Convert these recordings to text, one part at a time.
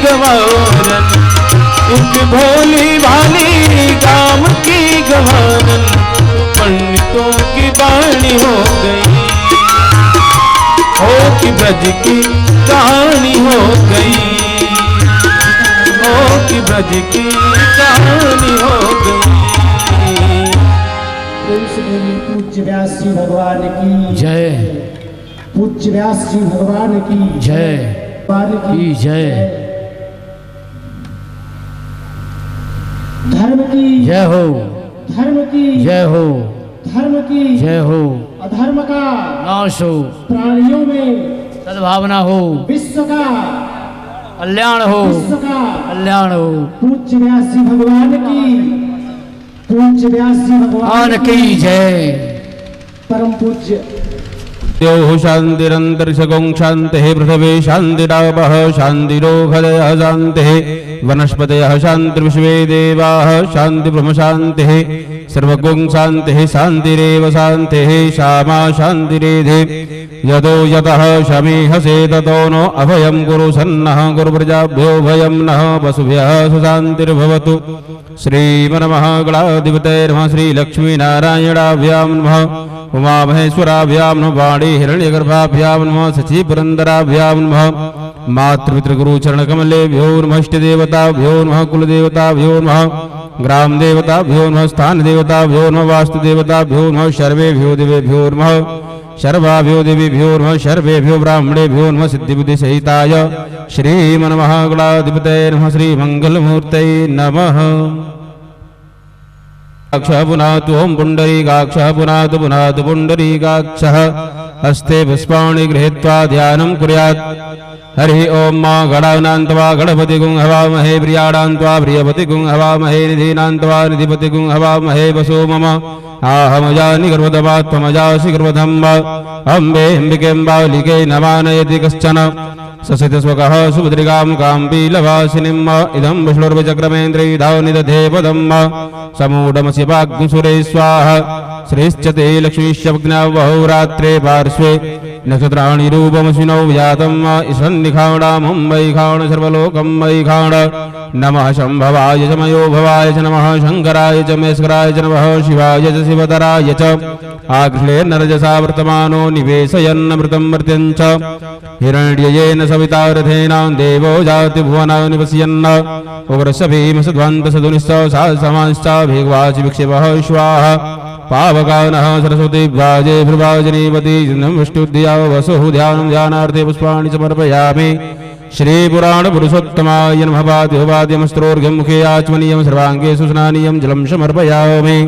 गवारन, एक भोली भाली गाम की गवारन, पंडितों की बाणी हो गई, हो कि ब्रज की कहानी हो गई, हो कि ब्रज की कहानी हो गई। पूज्य व्यास जी भगवान की जय, पूज्य व्यास जी भगवान की जय, भगवान की जय। धर्म की जय हो, धर्म की जय हो, धर्म की जय हो, अधर्म का नाश हो, प्राणियों में सद्भावना हो, विश्व का कल्याण हो, विश्व का कल्याण हो। पूज्य व्यास जी भगवान की, पूज्य व्यास जी भगवान की जय। परम पूज्य द्यौः शान्तिरन्तरिक्षगं शान्तिः पृथिवी शान्तिरापः शान्तिरोषधयः शान्तिः वनस्पतयः शान्तिर्विश्वे देवाः शान्तिब्रह्मशान्तिः सर्वगुं शान्तिः शान्तिरेव शान्तिः श्यामा शान्तिरेधि यतो यतः शमीहसे ततो नो अभयं कुरु सन्नः गुरुप्रजाभ्यो भयं नः वसुभ्यः सुशान्तिर्भवतु। श्रीमन्महागणाधिपतये नमः। श्रीलक्ष्मीनारायणाभ्यां नमः। उमामहेश्वराभ्यां नमः। वाणी हिरण्यगर्भाभ्यां नमः। शचीपुरन्दराभ्यां नमः। मातृपितृगुरुचरणकमलेभ्यो नमः। इष्टदेवताभ्यो नमः। कुलदेवताभ्यो नमः। ग्रामदेवताभ्यो नमः। स्थानदेवताभ्यो नमः। वास्तुदेवताभ्यो नमः। सर्वेभ्यो देवेभ्यो नमः। सर्वाभ्यो देवीभ्यो नमः। सर्वेभ्यो ब्राह्मणेभ्यो नमः। सिद्धिबुद्धिसहिताय श्रीमन्महागणाधिपतये नमः। श्रीमङ्गलमूर्तये नमः। पुनातु ओं पुण्डरीकाक्षः पुनातु पुनातु पुण्डरीकाक्षः हस्ते पुष्पाणि गृहीत्वा ध्यानं कुर्यात्। हरि ओं मा गणानान्त्वा गणपतिगुं हवामहे प्रियाणान्त्वा प्रियपतिगुं हवामहे निधीनान्त्वा निधिपतिगुं हवामहे वसो मम आहमजानि गर्वदवा त्वमजासि गर्वधम्ब अम्बे अम्बिकेऽम्बालिके नमानयति कश्चन ससितस्वकः सुभद्रिकां काम्बीलवासिनीम् इदं विष्णुर्विचक्रमेन्द्रिधाव निदधे पदम् समूढमसि वाग्सुरे स्वाहा। श्रीश्च ते लक्ष्मीश्चग्नवहौ रात्रे पार्श्वे नक्षत्राणि रूपमसिनौ व्यातम् ईशन्निखाण मुम्बै खाण सर्वलोकं मयि खाण। नमः शम्भवाय च मयो भवाय च नमः शङ्कराय च महेश्वराय च नमः शिवाय च शिवतराय च आकृष्णे नरजसा वर्तमानो निवेशयन्नमृतं मर्त्यं च हिरण्ययेन सविता रथेन देवो जाति भुवना निवसयन् उग्रस्य भीमसध्वन्तसधुनिश्च सहस्रमांश्च भेगवाचि विक्षेपः स्वाहा। पावकानः सरस्वती व्याजे भ्रुवाजनीवती विष्णुद्या वसुः ध्यानं ध्यानार्थे पुष्पाणि समर्पयामि। श्रीपुराणपुरुषोत्तमाय नमः। वाद्योवाद्यमस्त्रोर्घ्यं मुखे आचमनीयं सर्वाङ्गे सुस्नानीयं जलं समर्पयामि।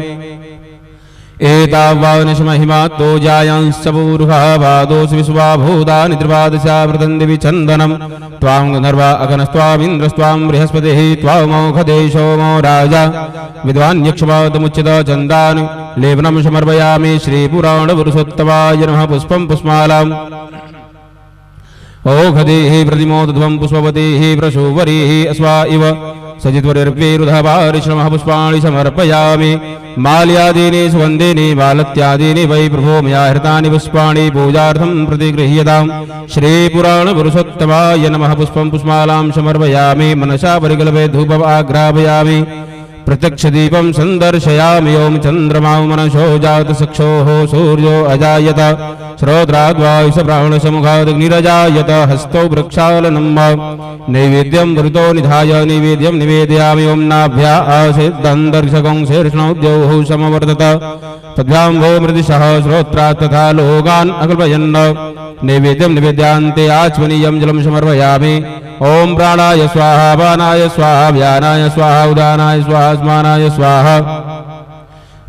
एतावानिशमहिमात्तो जायांश्च पूर्वः वादोऽसि विश्वाभूतानि त्रिपादशावृतं दिवि चन्दनं त्वां गन्धर्वा अगनस्त्वामिन्द्रस्त्वां बृहस्पतिः त्वामौषधे सोमो राजा विद्वान्यक्षपादमुच्यत चन्दानि लेपनं समर्पयामि। श्रीपुराणपुरुषोत्तमाय नमः। पुष्पं पुष्पमालाम् ओषधीः प्रतिमोदध्वं पुष्पवतीः प्रसूवरीः अस्वा इव सजित्वरिर्वीरुधवारिश्रमः पुष्पाणि समर्पयामि। माल्यादीनि सुगन्धीनि मालत्यादीनि वै प्रभो मया हृतानि पुष्पाणि पूजार्थं प्रतिगृह्यताम्। श्रीपुराणपुरुषोत्तमाय नमः। पुष्पं पुष्पमालां समर्पयामि। मनसा परिकल्पे धूपम् आघ्रापयामि। प्रत्यक्षदीपं सन्दर्शयामि। ओं चन्द्रमां मनसो जातचक्षोः सूर्यो अजायत श्रोत्राद्वायुषप्राणसमुखादग्निरजायत हस्तौ वृक्षालनं नैवेद्यं वृतो निधाय नैवेद्यं निवेदयामि। ओं नाभ्या आसीद्दन्तर्षकं शीर्ष्णौ द्यौः समवर्तत तद्भ्यां वो मृदिशः श्रोत्रात् तथा लोकान् अकल्पयन् नैवेद्यं निवेद्यान्ते आचमनीयं जलं समर्पयामि। ओं प्राणाय स्वाहा पानाय स्वाहा व्यानाय स्वाहा उदानाय स्वाहा स्मानाय स्वाहा।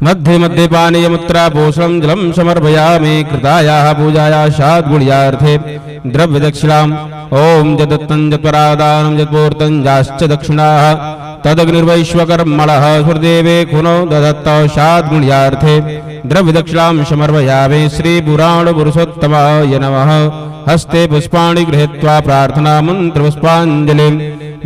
मध्ये मध्ये पानीयमुत्रापोषणं जलं समर्पयामि। कृतायाः पूजायाः शाद्गुण्यार्थे द्रव्यदक्षिणाम् ओं यदत्तं यत्परादानं यत्पूर्तं याश्च दक्षिणाः तदग्निर्वैश्वकर्मणः सुरदेवे खुनो ददत्त शाद्गुण्यार्थे द्रव्यदक्षिणां समर्पयामि। श्रीपुराणपुरुषोत्तमाय नमः। हस्ते पुष्पाणि गृहीत्वा प्रार्थनामन्त्रपुष्पाञ्जलिं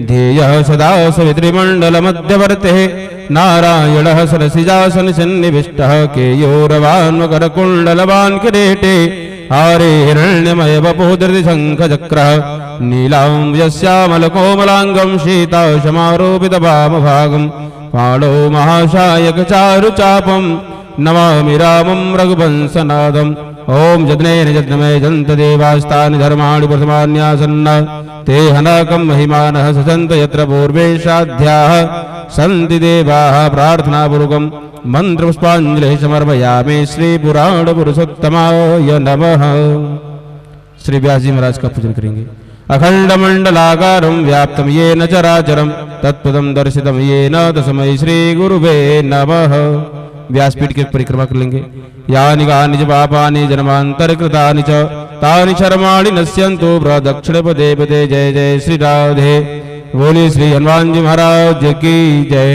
ध्येयः सदा सवितृमण्डलमध्यवर्तिः नारायणः सरसिजासनसन्निविष्टः केयूरवान्मकरकुण्डलवान् किरीटे हारे हिरण्यमय वपुः धृतिशङ्खचक्रः नीलाम्बुजश्यामलकोमलाङ्गं शीताशमारोपितवामभागं पाणौ महाशायकचारुचापं नमामि रामं रघुवंशनाथम् ओम जज्ञेन जज्ञमय जन्तदेवास्तानि धर्माणि प्रथमान्यासन्न ते हनकं महिमानः ससन्त यत्र पूर्वे साध्याः सन्ति देवाः प्रार्थनापूर्वकं मन्त्रपुष्पाञ्जलिः समर्पयामि श्री पुराण पुरुषोत्तमाय नमः। श्री व्यास जी महाराज का पूजन करेंगे। अखंड मंडलाकारं व्याप्तं येन चराचरं तत्पदं दर्शितं येन तस्मै श्री गुरुवे नमः। व्यासपीठ की परिक्रमा कर लेंगे। यानि कानि च पापानि जन्मान्तरकृतानि च तानि शर्माणि नश्यन्तु प्रदक्षिणपदे पदे। जय जय श्री राधे। बोलिए श्री हनुमान जी महाराज की जय।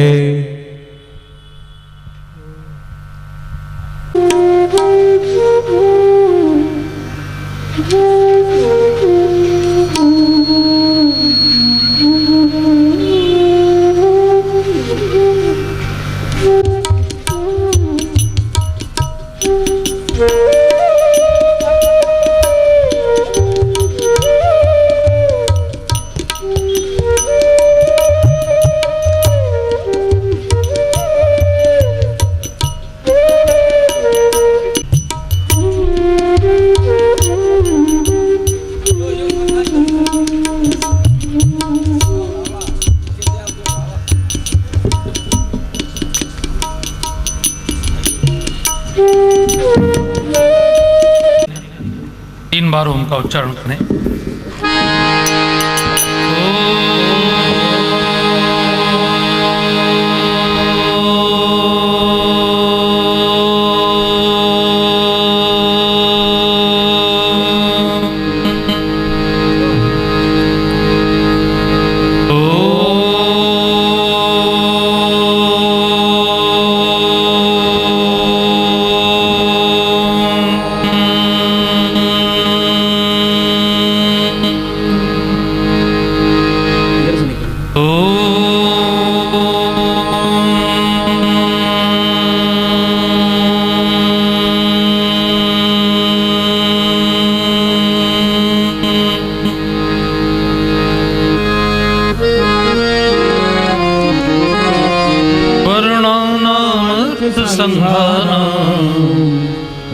तीन बार ओम का उच्चारण करें।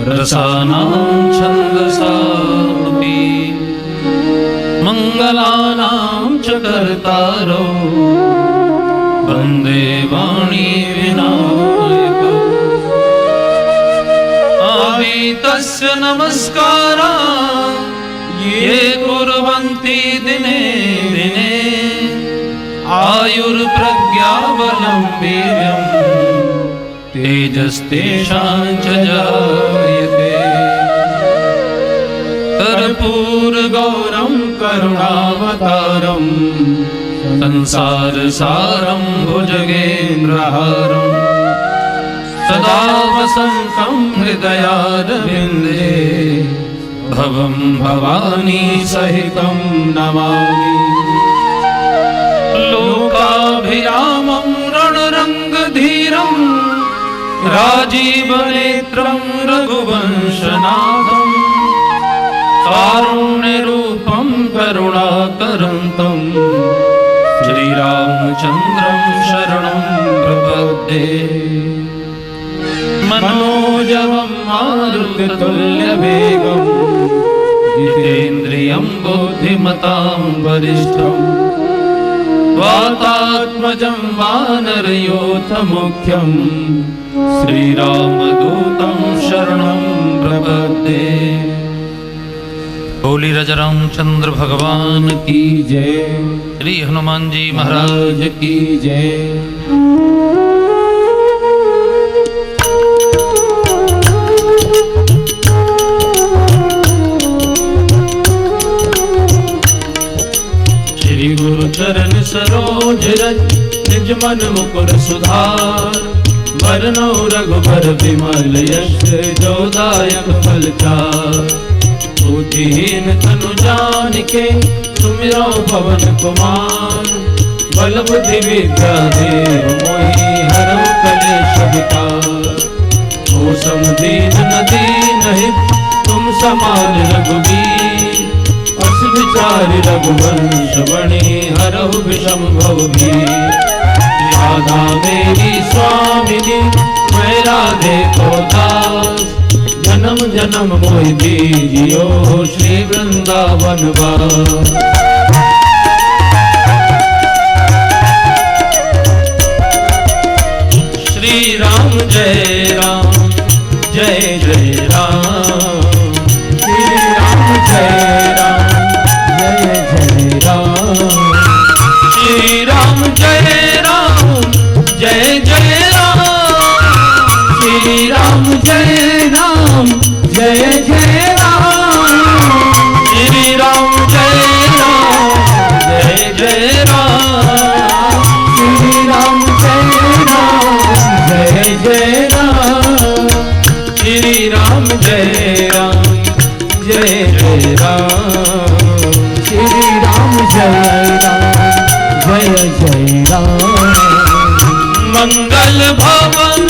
रसानां छन्दसामपि मङ्गलानां च कर्तारो वन्दे वाणी विनायको आवीतस्य नमस्कारा ये कुर्वन्ति दिने दिने आयुर्प्रज्ञाबलं वीर्यम् तेजस्तेषां च जायते। कर्पूरगौरं करुणावतारं संसारसारं भुजगेन्द्रहारं सदा वसन्तं हृदयारविन्दे भवं भवानी सहितं नमामि। लोकाभिरामं रणरङ्गधीरं राजीवनेत्रं रघुवंशनाथं कारुण्यरूपं करुणाकरन्तं श्रीरामचन्द्रं शरणं प्रपद्ये। मनोजवं मारुततुल्यवेगं जितेन्द्रियं बुद्धिमतां वरिष्ठं वातात्मजं वानरयोथमुख्यं श्रीरामदूतं शरणं प्रपद्ये। बोली राजा रामचंद्र भगवान की जय। श्री हनुमान जी महाराज की जय। श्री गुरु चरण सरोज रज निज मन मुकुर सुधार वरनौ रघुबर विमल यश जोदायक फलचार। बुद्धिहीन तनु जानिके सुमिरौ पवन कुमार बल बुद्धि विद्या देव मोहि हरौ कलेश विकार। ओ समदीन नदीन हित तुम समान रघुबीर अस विचार रघुवंश बने हरहु विषम भव भी। राधा मेरी स्वामिनी मैं राधे को दास, जन्म जन्म मोहि दीजियो श्री वृंदावन वास। श्री राम जय राम जय जय राम, श्री राम जय राम जय जय राम, श्री राम जय राम जय जय राम, श्री राम जय राम जय जय राम, श्री राम जय राम जय जय राम, श्री राम जय राम जय जय राम, श्री राम जय राम जय जय राम, श्री राम जय राम जय जय राम। मंगल भवन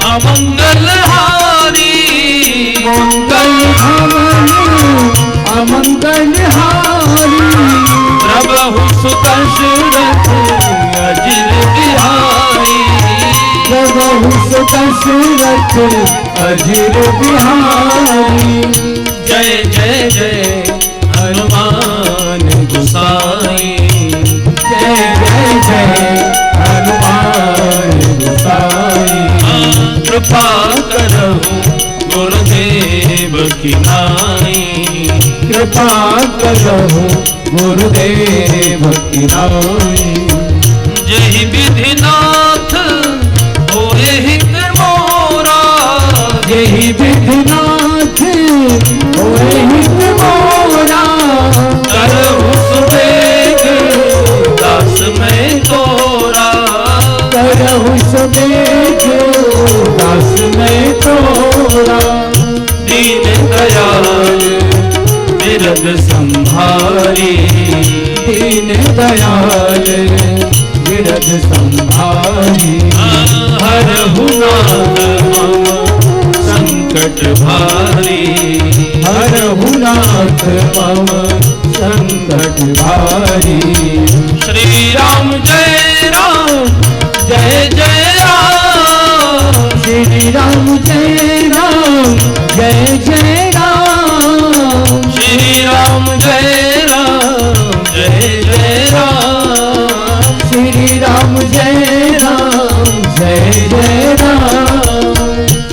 अमंगल हारी, मंगल भवन अमंगल हारी, प्रभु सुदशरथ अजिर बिहारी, प्रभु सुदशरथ अजिर बिहारी। जय जय जय हनुमान गोसाई, जय जय जय हनुमान गोसाई। कृपा करहु गुरुदेव की नाई, कृपा करहु गुरुदेव की नाई। जय विधिनाथ होए हित मोरा, जय विधिनाथ होए हित मोरा, करहु सुबेग दास मैं तोरा, करहु सुबेग दास मैं तोरा। दीन दयाल बिरद संभारी, दीन दयाल बिरद संभारी। हरहु नाथ मम संकट भारी, हरहु नाथ मम संकट भारी। श्री राम जय राम जय जय राम, श्री राम जय राम जय जय राम, श्री राम जय राम जय जय राम, श्री राम जय राम जय जय राम,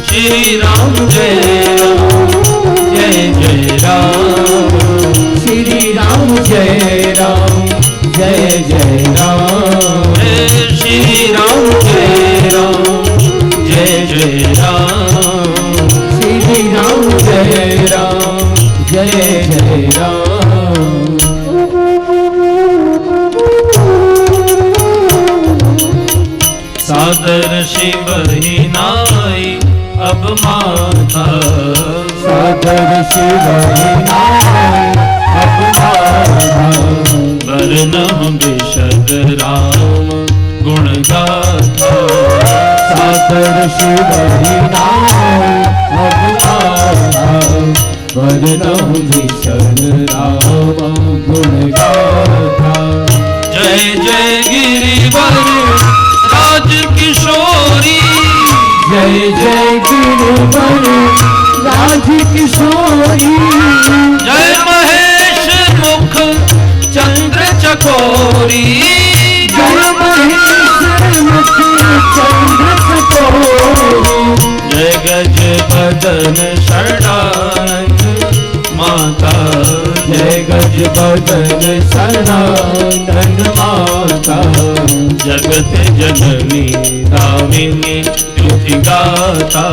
श्री राम जय राम जय जय राम, श्री राम जय राम जय जय राम, श्री राम जय राम जय जय राम, श्री राम जय राम जय जय राम। सादर शिव ही नाई अब माता, सादर शिव ही नाई अब माता, वरनम विशद राम गुण गाथा। सादर शिव ही नाई अब माता, वरनम विशद राम गुण गाथा। जय जय गिरिवर राज किशोरी, जय जय गिरिवर राज किशोरी, जय महेश मुख चंद्र चकोरी, जय महेश मुख चंद्र चकोरी, जय गज बदन शरणानंद माता, जय गज बदन शरणानंद माता। जगत जननी दामिनी स्तुति गाता,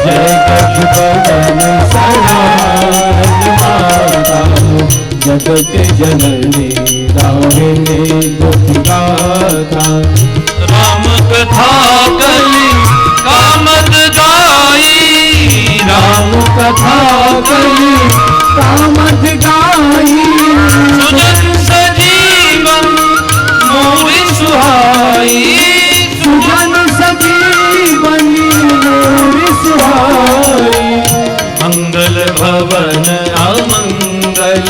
जय गज बदन शरणानंद माता, जगत जननी दामिनी स्तुति गाता। राम कथा कली कामद गाई, राम कथा कली कामद गाई, सुजन सजीवन मोहि सुहाई, सुजन सजीवन मोहि सुहाई। मंगल भवन अमंगल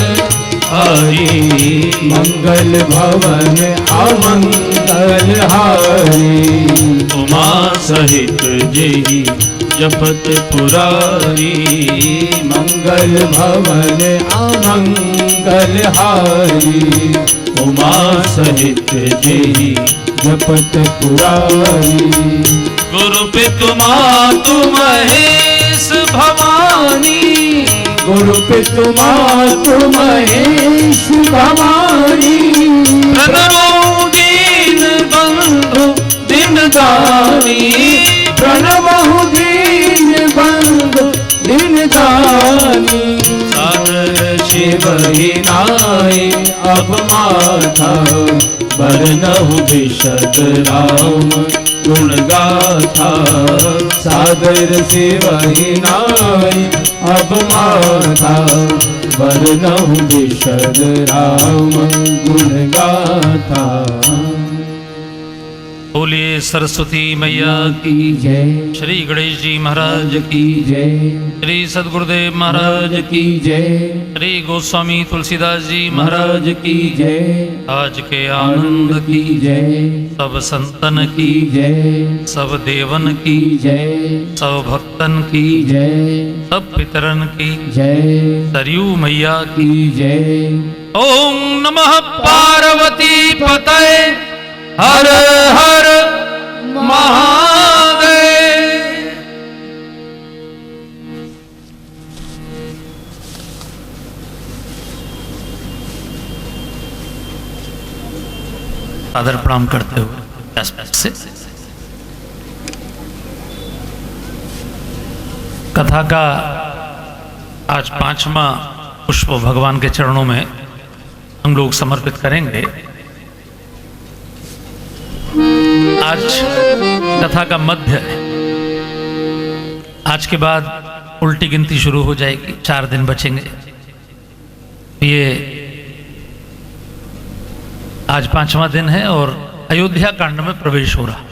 अमंगल हारी। उमा सहित जेहि जपत पुरारी। मंगल भवन अमंगल हारी। उमा सहित जेहि जपत पुरारी। गुरु पितु मातु महेश भवानी। गुरु पितु मातु महेश भवानी। प्रणवो दीन बंधु दिन दानी। प्रणवहु दीन बंधु दिन दानी। सादर शिव ही नाई अब माथा। बरनहु विशद राम गुण गाथा। सादर शिव ही नाई अब माथा। बरनहु विशद राम गुण गाथा। बोलिए सरस्वती मैया की जय। श्री गणेश जी महाराज की जय। श्री सदगुरुदेव महाराज की जय। श्री गोस्वामी तुलसीदास जी महाराज महाराज की जय। आज के आनंद की जय। सब संतन की की जय। सब देवन की जय। सब भक्तन की जय। सब पितरन की जय। सरयू मैया की की जय। ओम नमः पार्वती पतये हर हर महादेव। आदर प्रणाम करते हुए से कथा का आज 5वां पुष्प भगवान के चरणों में हम लोग समर्पित करेंगे। आज कथा का मध्य है। आज के बाद उल्टी गिनती शुरू हो जाएगी। 4 दिन बचेंगे। ये आज 5वां दिन है और अयोध्या कांड में प्रवेश हो रहा।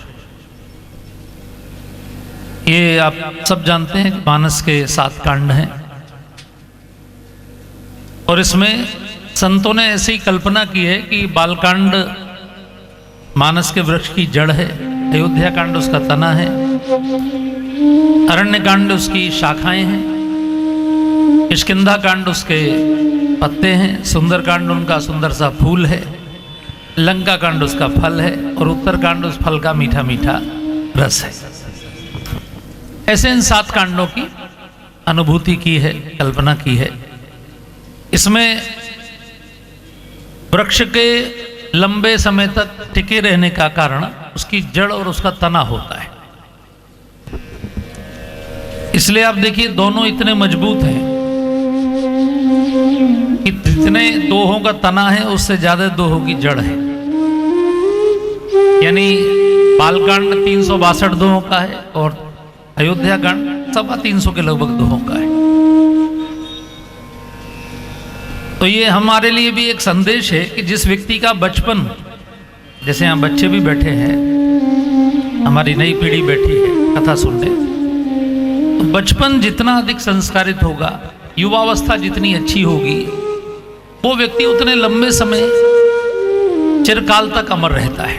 ये आप सब जानते हैं कि मानस के 7 कांड हैं और इसमें संतों ने ऐसी कल्पना की है कि बालकांड मानस के वृक्ष की जड़ है, अयोध्या कांड उसका तना है, अरण्य कांड उसकी शाखाएं हैं, किष्किंधा कांड उसके पत्ते हैं, सुंदर कांड उनका सुंदर सा फूल है, लंका कांड उसका फल है और उत्तर कांड उस फल का मीठा मीठा रस है। ऐसे इन 7 कांडों की अनुभूति की है, कल्पना की है। इसमें वृक्ष के लंबे समय तक टिके रहने का कारण उसकी जड़ और उसका तना होता है। इसलिए आप देखिए दोनों इतने मजबूत हैं कि जितने दोहों का तना है उससे ज्यादा दोहों की जड़ है। यानी बालकांड 362 दोहों का है और अयोध्या कांड 350 के लगभग दोहों का है। तो ये हमारे लिए भी एक संदेश है कि जिस व्यक्ति का बचपन, जैसे यहाँ बच्चे भी बैठे हैं, हमारी नई पीढ़ी बैठी है कथा सुनने, तो बचपन जितना अधिक संस्कारित होगा, युवावस्था जितनी अच्छी होगी, वो व्यक्ति उतने लंबे समय चिरकाल तक अमर रहता है।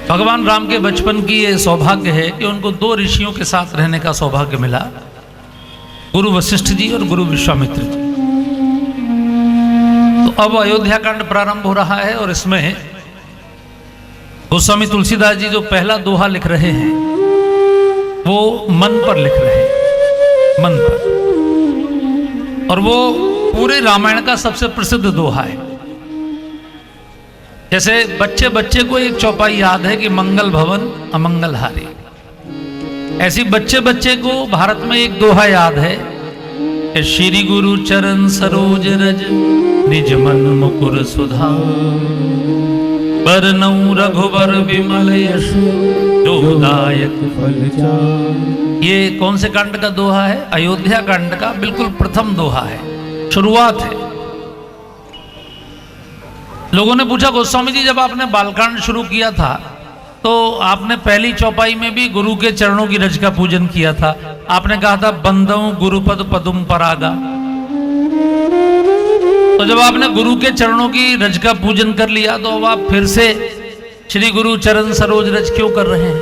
भगवान राम के बचपन की ये सौभाग्य है कि उनको 2 ऋषियों के साथ रहने का सौभाग्य मिला, गुरु वशिष्ठ जी और गुरु विश्वामित्र जी। तो अब अयोध्या कांड प्रारंभ हो रहा है और इसमें गोस्वामी तुलसीदास जी जो पहला दोहा लिख रहे हैं वो मन पर लिख रहे हैं, मन पर, और वो पूरे रामायण का सबसे प्रसिद्ध दोहा है। जैसे बच्चे बच्चे को एक चौपाई याद है कि मंगल भवन अमंगल हारी, ऐसी बच्चे बच्चे को भारत में एक दोहा याद है कि श्री गुरु चरण सरोज रज निज मन मुकुर सुधा बरनऊ रघुबर विमल यश जोदायक फल चार। ये कौन से कांड का दोहा है? अयोध्या कांड का बिल्कुल प्रथम दोहा है, शुरुआत है। लोगों ने पूछा गोस्वामी जी जब आपने बालकांड शुरू किया था तो आपने पहली चौपाई में भी गुरु के चरणों की रज का पूजन किया था। आपने कहा था बंदऊ गुरुपद पदुम परागा। तो जब आपने गुरु के चरणों की रज का पूजन कर लिया तो अब आप फिर से श्री गुरु चरण सरोज रज क्यों कर रहे हैं?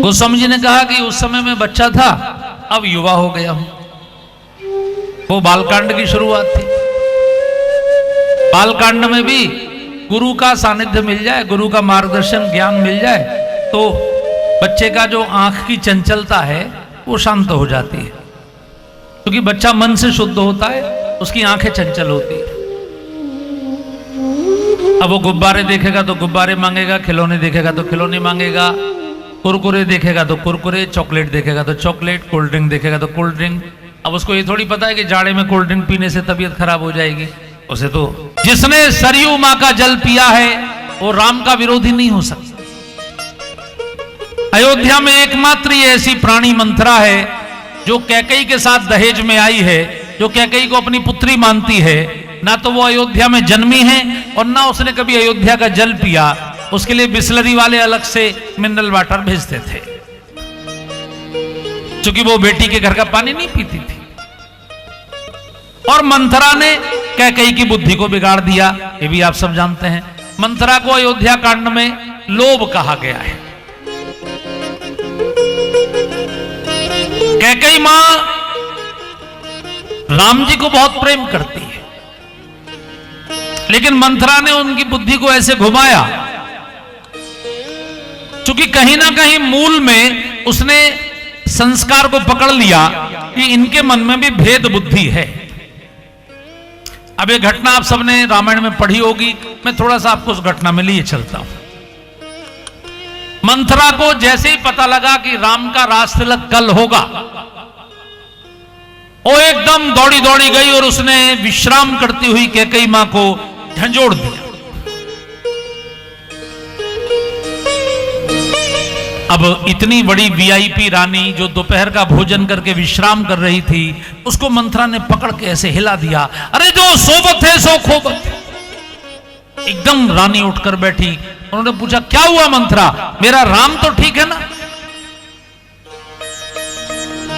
गोस्वामी जी ने कहा कि उस समय में बच्चा था, अब युवा हो गया हूं। वो बालकांड की शुरुआत थी। बालकांड में भी गुरु का सानिध्य मिल जाए, गुरु का मार्गदर्शन ज्ञान मिल जाए तो बच्चे का जो आंख की चंचलता है वो शांत हो जाती है, क्योंकि बच्चा मन से शुद्ध होता है, उसकी आंखें चंचल होती है। अब वो गुब्बारे देखेगा तो गुब्बारे मांगेगा, खिलौने देखेगा तो खिलौने मांगेगा, कुरकुरे देखेगा तो कुरकुरे, चॉकलेट देखेगा तो चॉकलेट, कोल्ड ड्रिंक देखेगा तो कोल्ड ड्रिंक। अब उसको ये थोड़ी पता है कि जाड़े में कोल्ड ड्रिंक पीने से तबीयत खराब हो जाएगी। उसे तो जिसने सरयू मां का जल पिया है वो राम का विरोधी नहीं हो सकता। अयोध्या में एकमात्र ये ऐसी प्राणी मंथरा है जो कैकेयी के साथ दहेज में आई है, जो कैकेयी को अपनी पुत्री मानती है। ना तो वो अयोध्या में जन्मी है और ना उसने कभी अयोध्या का जल पिया। उसके लिए बिस्लरी वाले अलग से मिनरल वाटर भेजते थे, क्योंकि वो बेटी के घर का पानी नहीं पीती थी। और मंथरा ने कैकेयी की बुद्धि को बिगाड़ दिया, ये भी आप सब जानते हैं। मंथरा को अयोध्या कांड में लोभ कहा गया है। कैकेयी मां राम जी को बहुत प्रेम करती है, लेकिन मंथरा ने उनकी बुद्धि को ऐसे घुमाया, क्योंकि कहीं ना कहीं मूल में उसने संस्कार को पकड़ लिया कि इनके मन में भी भेद बुद्धि है। अब ये घटना आप सबने रामायण में पढ़ी होगी, मैं थोड़ा सा आपको उस घटना में लिए चलता हूं। मंथरा को जैसे ही पता लगा कि राम का रास तिलक कल होगा, वो एकदम दौड़ी दौड़ी गई और उसने विश्राम करती हुई कैकेयी मां को झंझोड़ दिया। अब इतनी बड़ी वीआईपी रानी जो दोपहर का भोजन करके विश्राम कर रही थी, उसको मंथरा ने पकड़ के ऐसे हिला दिया। अरे जो सोबत है सो खोबत। एकदम रानी उठकर बैठी। उन्होंने पूछा, क्या हुआ मंथरा, मेरा राम तो ठीक है ना?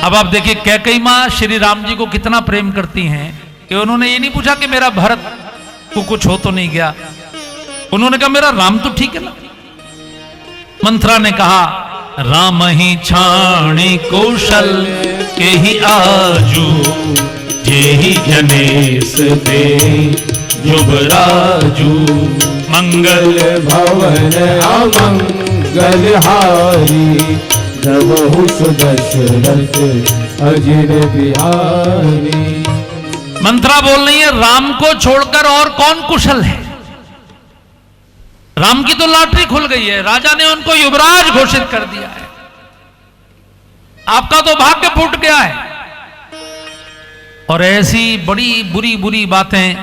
अब आप देखिए कैकेयी मां श्री राम जी को कितना प्रेम करती हैं कि उन्होंने ये नहीं पूछा कि मेरा भरत को कुछ हो तो नहीं गया। उन्होंने कहा मेरा राम तो ठीक है ना? मंथरा ने कहा, राम ही छाणी कौशल के ही आजू, जे ही जनेस दे युवराजू, मंगल भवन अमंगल हारी, प्रभु सुदशरथ अजिर बिहारी। मंथरा बोल रही है, राम को छोड़कर और कौन कुशल है? राम की तो लॉटरी खुल गई है, राजा ने उनको युवराज घोषित कर दिया है, आपका तो भाग्य फूट गया है। और ऐसी बड़ी बुरी बुरी बातें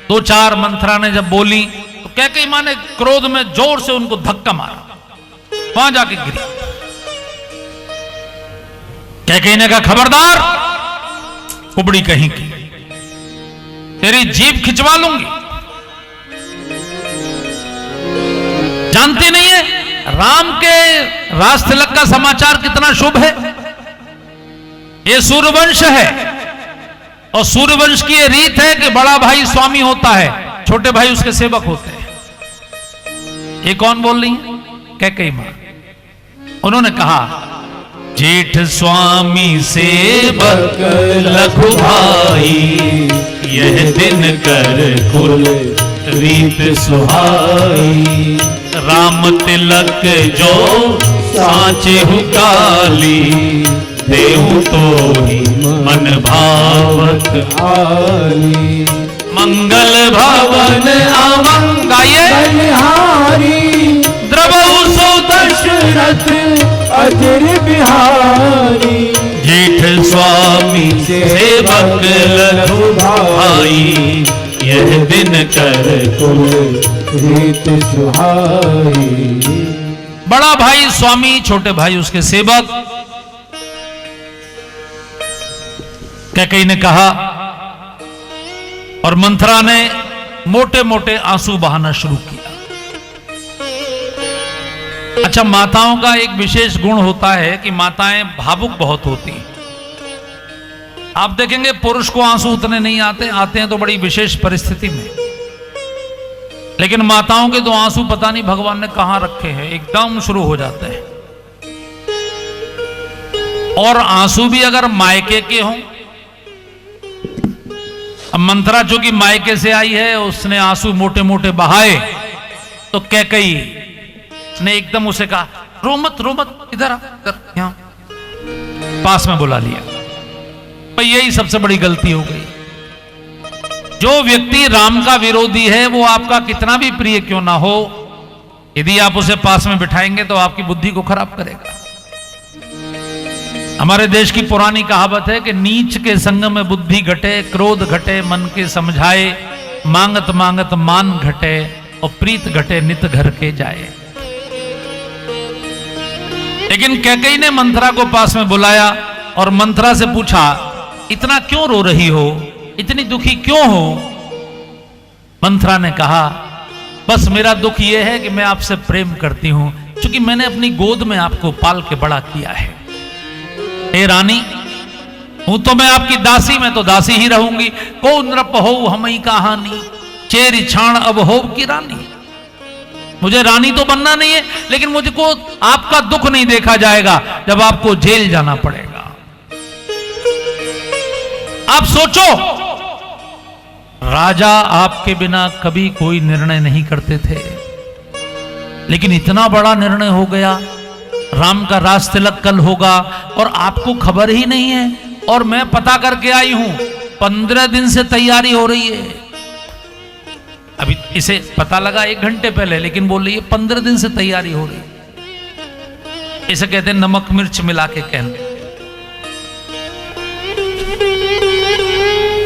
दो चार मंथरा ने जब बोली तो कैकेयी मां ने क्रोध में जोर से उनको धक्का मारा, वहां जाके गिरी। कैकेयी ने कहा, खबरदार कुबड़ी कहीं की, तेरी जीभ खिंचवा लूंगी। जानती नहीं है राम के रास तिलक का समाचार कितना शुभ है? ये सूर्यवंश है और सूर्यवंश की ये रीत है कि बड़ा भाई स्वामी होता है, छोटे भाई उसके सेवक होते हैं। ये कौन बोल रही है? कैकेयी मां। उन्होंने कहा, जेठ स्वामी सेवक लघु भाई, यह दिन कर कुल रीत सुहाई, राम तिलक जो साचे हुकाली, देहु तो ही मन भावत आली, मंगल भवन अमंगल हारी, द्रवहु सो दशरथ अजिर बिहारी, जेठ स्वामी सेवक लघु भाई, यह दिन कर कुल रीत सुहाई। बड़ा भाई स्वामी, छोटे भाई उसके सेवक। कैकेयी ने कहा और मंथरा ने मोटे मोटे आंसू बहाना शुरू किया। अच्छा, माताओं का एक विशेष गुण होता है कि माताएं भावुक बहुत होती हैं। आप देखेंगे पुरुष को आंसू उतने नहीं आते, आते हैं तो बड़ी विशेष परिस्थिति में। लेकिन माताओं के तो आंसू पता नहीं भगवान ने कहां रखे हैं, एकदम शुरू हो जाते हैं। और आंसू भी अगर मायके के हों, अब मंथरा चूंकि मायके से आई है, उसने आंसू मोटे मोटे बहाए, तो कैकेयी ने एकदम उसे कहा रो मत, इधर आ, यहां पास में बुला लिया। भाई यही सबसे बड़ी गलती हो गई। जो व्यक्ति राम का विरोधी है, वो आपका कितना भी प्रिय क्यों ना हो, यदि आप उसे पास में बिठाएंगे तो आपकी बुद्धि को खराब करेगा। हमारे देश की पुरानी कहावत है कि नीच के संग में बुद्धि घटे, क्रोध घटे मन के समझाए, मांगत मांगत मान घटे और प्रीत घटे नित घर के जाए। लेकिन कैकेयी ने मंथरा को पास में बुलाया और मंथरा से पूछा, इतना क्यों रो रही हो, इतनी दुखी क्यों हो? मंथरा ने कहा, बस मेरा दुख यह है कि मैं आपसे प्रेम करती हूं, क्योंकि मैंने अपनी गोद में आपको पाल के बड़ा किया है। हे रानी, हूं तो मैं आपकी दासी, मैं तो दासी ही रहूंगी। को नृप हो हमई कहानी, चेरी छाण अब हो की रानी। मुझे रानी तो बनना नहीं है, लेकिन मुझको आपका दुख नहीं देखा जाएगा जब आपको जेल जाना पड़ेगा। आप सोचो, राजा आपके बिना कभी कोई निर्णय नहीं करते थे, लेकिन इतना बड़ा निर्णय हो गया, राम का राज तिलक कल होगा और आपको खबर ही नहीं है। और मैं पता करके आई हूं, 15 दिन से तैयारी हो रही है। अभी इसे पता लगा 1 घंटे पहले, लेकिन बोल रही है 15 दिन से तैयारी हो रही है। इसे कहते हैं नमक मिर्च मिला के कहना।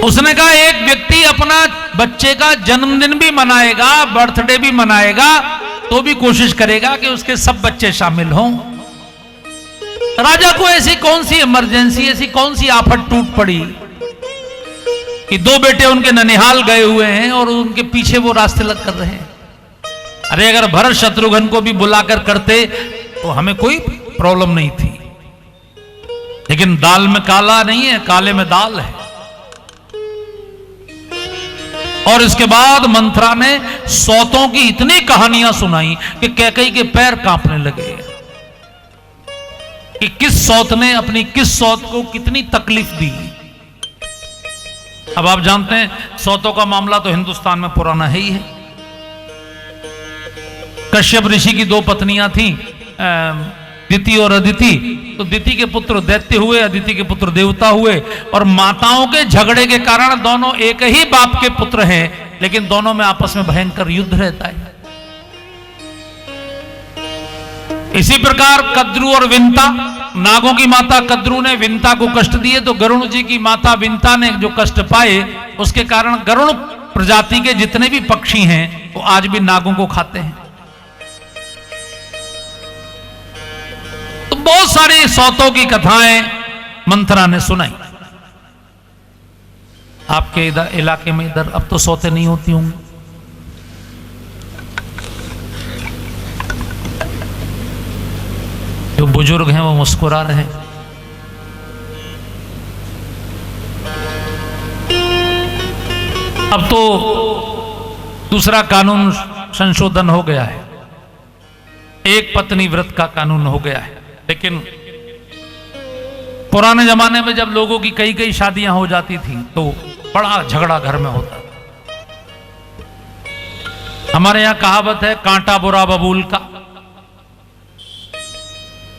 उसने कहा, एक व्यक्ति अपना बच्चे का जन्मदिन भी मनाएगा, बर्थडे भी मनाएगा, तो भी कोशिश करेगा कि उसके सब बच्चे शामिल हों। राजा को ऐसी कौन सी इमरजेंसी, ऐसी कौन सी आफत टूट पड़ी कि 2 बेटे उनके ननिहाल गए हुए हैं और उनके पीछे वो राज तिलक कर रहे हैं। अरे अगर भरत शत्रुघ्न को भी बुलाकर करते तो हमें कोई प्रॉब्लम नहीं थी, लेकिन दाल में काला नहीं है, काले में दाल है। और इसके बाद मंथरा ने सौतों की इतनी कहानियां सुनाई कि कैकेयी के पैर कांपने लगे कि किस सौत ने अपनी किस सौत को कितनी तकलीफ दी। अब आप जानते हैं, सौतों का मामला तो हिंदुस्तान में पुराना है ही है। कश्यप ऋषि की 2 पत्नियां थीं, दिति और अदिति। तो दिति के पुत्र दैत्य हुए, अदिति के पुत्र देवता हुए। और माताओं के झगड़े के कारण दोनों एक ही बाप के पुत्र हैं, लेकिन दोनों में आपस में भयंकर युद्ध रहता है। इसी प्रकार कद्रू और विंता, नागों की माता कद्रू ने विंता को कष्ट दिए, तो गरुण जी की माता विंता ने जो कष्ट पाए, उसके कारण गरुण प्रजाति के जितने भी पक्षी हैं वो आज भी नागों को खाते हैं। तो बहुत सारी सौतों की कथाएं मंथरा ने सुनाई। आपके इधर इलाके में इधर अब तो सौतें नहीं होती होंगी। जो बुजुर्ग हैं वो मुस्कुरा रहे हैं। अब तो दूसरा कानून संशोधन हो गया है, एक पत्नी व्रत का कानून हो गया है। लेकिन पुराने जमाने में जब लोगों की कई कई शादियां हो जाती थी तो बड़ा झगड़ा घर में होता था। हमारे यहां कहावत है, कांटा बुरा बबूल का।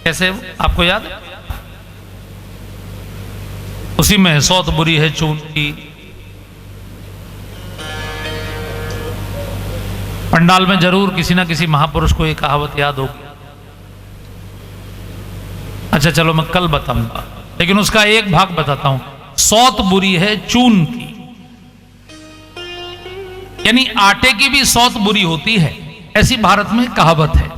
कैसे, आपको याद है? उसी में सौत बुरी है चून की। पंडाल में जरूर किसी ना किसी महापुरुष को ये कहावत याद होगी। अच्छा चलो मैं कल बताऊंगा, लेकिन उसका एक भाग बताता हूं। सौत बुरी है चून की, यानी आटे की भी सौत बुरी होती है, ऐसी भारत में कहावत है।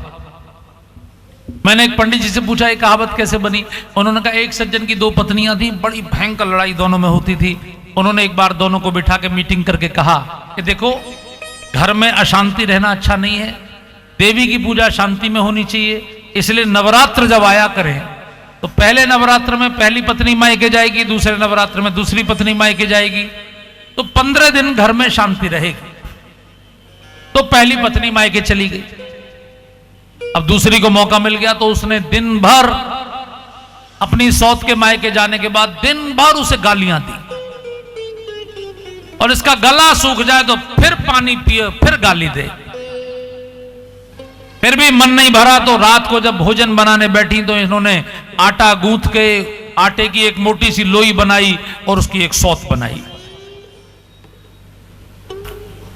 मैंने एक पंडित जी से पूछा ये कहावत कैसे बनी। उन्होंने कहा, एक सज्जन की 2 पत्नियां थी, बड़ी भयंकर लड़ाई दोनों में होती थी। उन्होंने एक बार दोनों को बिठा के मीटिंग करके कहा कि देखो, घर में अशांति रहना अच्छा नहीं है, देवी की पूजा शांति में होनी चाहिए, इसलिए नवरात्र जब आया करें तो पहले नवरात्र में पहली पत्नी मायके जाएगी, दूसरे नवरात्र में दूसरी पत्नी मायके जाएगी, तो 15 दिन घर में शांति रहेगी। तो पहली पत्नी मायके चली गई। अब दूसरी को मौका मिल गया तो उसने दिन भर अपनी सौत के मायके जाने के बाद दिन भर उसे गालियां दी, और इसका गला सूख जाए तो फिर पानी पिए, फिर गाली दे। फिर भी मन नहीं भरा तो रात को जब भोजन बनाने बैठी तो इन्होंने आटा गूंथ के आटे की एक मोटी सी लोई बनाई और उसकी एक सौत बनाई,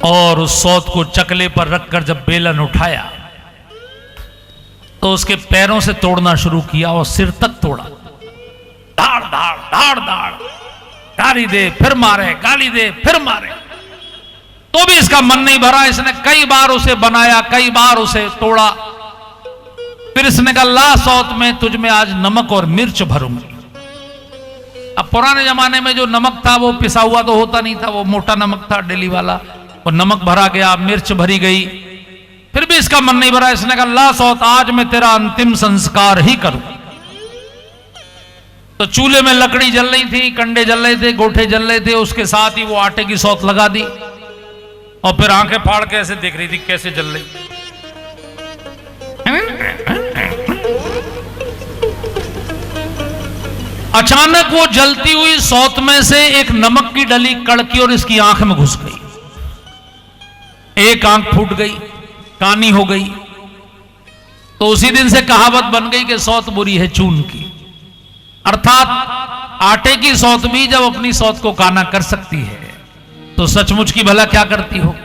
और उस सौत को चकले पर रखकर जब बेलन उठाया तो उसके पैरों से तोड़ना शुरू किया और सिर तक तोड़ा। धाड़ धाड़ धाड़ धाड़, गाली दे फिर मारे, गाली दे फिर मारे, तो भी इसका मन नहीं भरा। इसने कई बार उसे बनाया, कई बार उसे तोड़ा। फिर इसने कहा ला सौत में तुझ में आज नमक और मिर्च भरूंगी। अब पुराने जमाने में जो नमक था वो पिसा हुआ तो होता नहीं था, वो मोटा नमक था डेली वाला, वो नमक भरा गया, मिर्च भरी गई। फिर भी इसका मन नहीं भरा। इसने कहा ला सौत आज मैं तेरा अंतिम संस्कार ही करूं। तो चूल्हे में लकड़ी जल रही थी, कंडे जल रहे थे, गोठे जल रहे थे, उसके साथ ही वो आटे की सौत लगा दी और फिर आंखें फाड़ के ऐसे देख रही थी कैसे जल रही। अचानक वो जलती हुई सौत में से एक नमक की डली कड़की और इसकी आंख में घुस गई। एक आंख फूट गई, कानी हो गई। तो उसी दिन से कहावत बन गई कि सौत बुरी है चून की, अर्थात आटे की सौत भी जब अपनी सौत को काना कर सकती है तो सचमुच की भला क्या करती हो।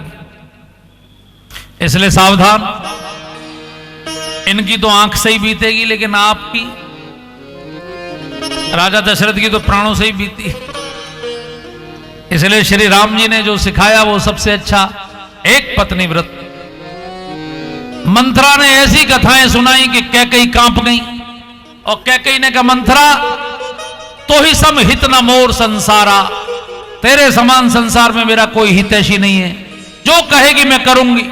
इसलिए सावधान, इनकी तो आंख से ही बीतेगी लेकिन आपकी, राजा दशरथ की तो प्राणों से ही बीती। इसलिए श्री राम जी ने जो सिखाया वो सबसे अच्छा, एक पत्नी व्रत। मंथरा ने ऐसी कथाएं सुनाई कि कैकेयी कांप गई, और कैकेयी ने कहा मंथरा तो ही सम हित न मोर संसारा, तेरे समान संसार में मेरा कोई हितैषी नहीं है, जो कहेगी मैं करूंगी।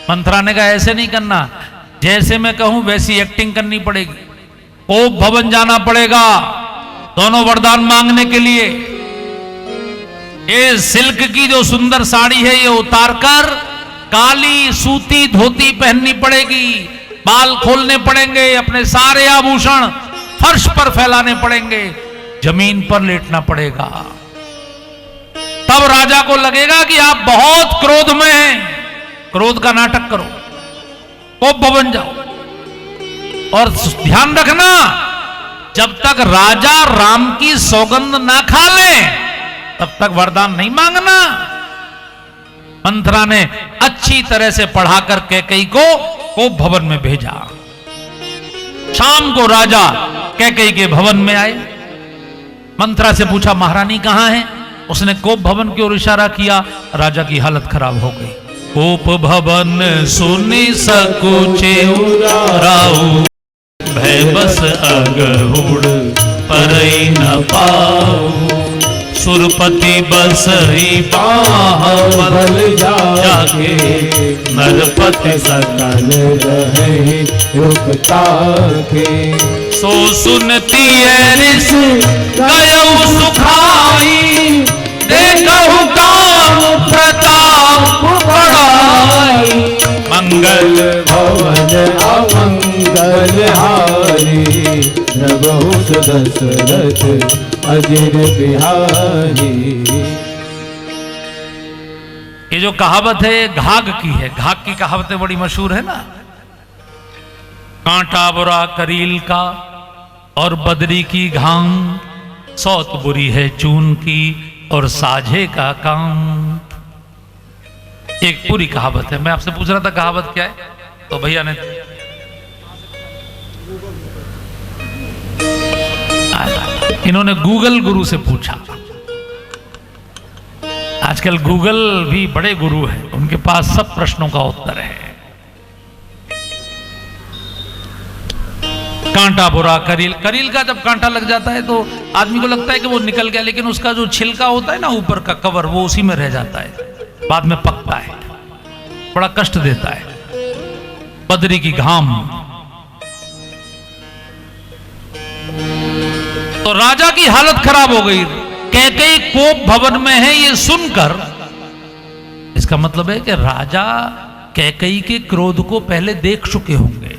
मंथरा ने कहा ऐसे नहीं करना, जैसे मैं कहूं वैसी एक्टिंग करनी पड़ेगी। कोप भवन जाना पड़ेगा दोनों वरदान मांगने के लिए। ये सिल्क की जो सुंदर साड़ी है ये उतारकर काली सूती धोती पहननी पड़ेगी, बाल खोलने पड़ेंगे, अपने सारे आभूषण फर्श पर फैलाने पड़ेंगे, जमीन पर लेटना पड़ेगा। तब राजा को लगेगा कि आप बहुत क्रोध में हैं। क्रोध का नाटक करो, कोप भवन जाओ, और ध्यान रखना जब तक राजा राम की सौगंध ना खा ले तब तक वरदान नहीं मांगना। मंथरा ने अच्छी तरह से पढ़ाकर कैकेयी को कोप भवन में भेजा। शाम को राजा कैकेयी के भवन में आए। मंथरा से पूछा महारानी कहां है? उसने कोप भवन की ओर इशारा किया। राजा की हालत खराब हो गई। कोप भवन सुनी सकुचे राऊ, भय बस अगहुड़ परई न पाऊ, सुरपति बसरी बाहबल जाके, नरपति सकल रहे रुकता के, सो सुनती ऋष गयौ सुखाई, देखहु काम प्रताप बढ़ाई, मंगल भवन अमंगल हारी, प्रभु दशरथ अजर बिहारी। ये जो कहावत है घाघ की है। घाघ की कहावतें बड़ी मशहूर है ना। कांटा बुरा करील का और बदरी की घाम, सौत बुरी है चून की और साझे का काम। एक पूरी कहावत है। मैं आपसे पूछ रहा था कहावत क्या है, तो भैया ने इन्होंने गूगल गुरु से पूछा। आजकल गूगल भी बड़े गुरु हैं, उनके पास सब प्रश्नों का उत्तर है। कांटा बुरा करील, करील का जब कांटा लग जाता है तो आदमी को लगता है कि वो निकल गया, लेकिन उसका जो छिलका होता है ना ऊपर का कवर, वो उसी में रह जाता है, बाद में पकता है, बड़ा कष्ट देता है। बदरी की घाम, तो राजा की हालत खराब हो गई। कैकेयी कोप भवन में है ये सुनकर, इसका मतलब है कि राजा कैकेयी के क्रोध को पहले देख चुके होंगे,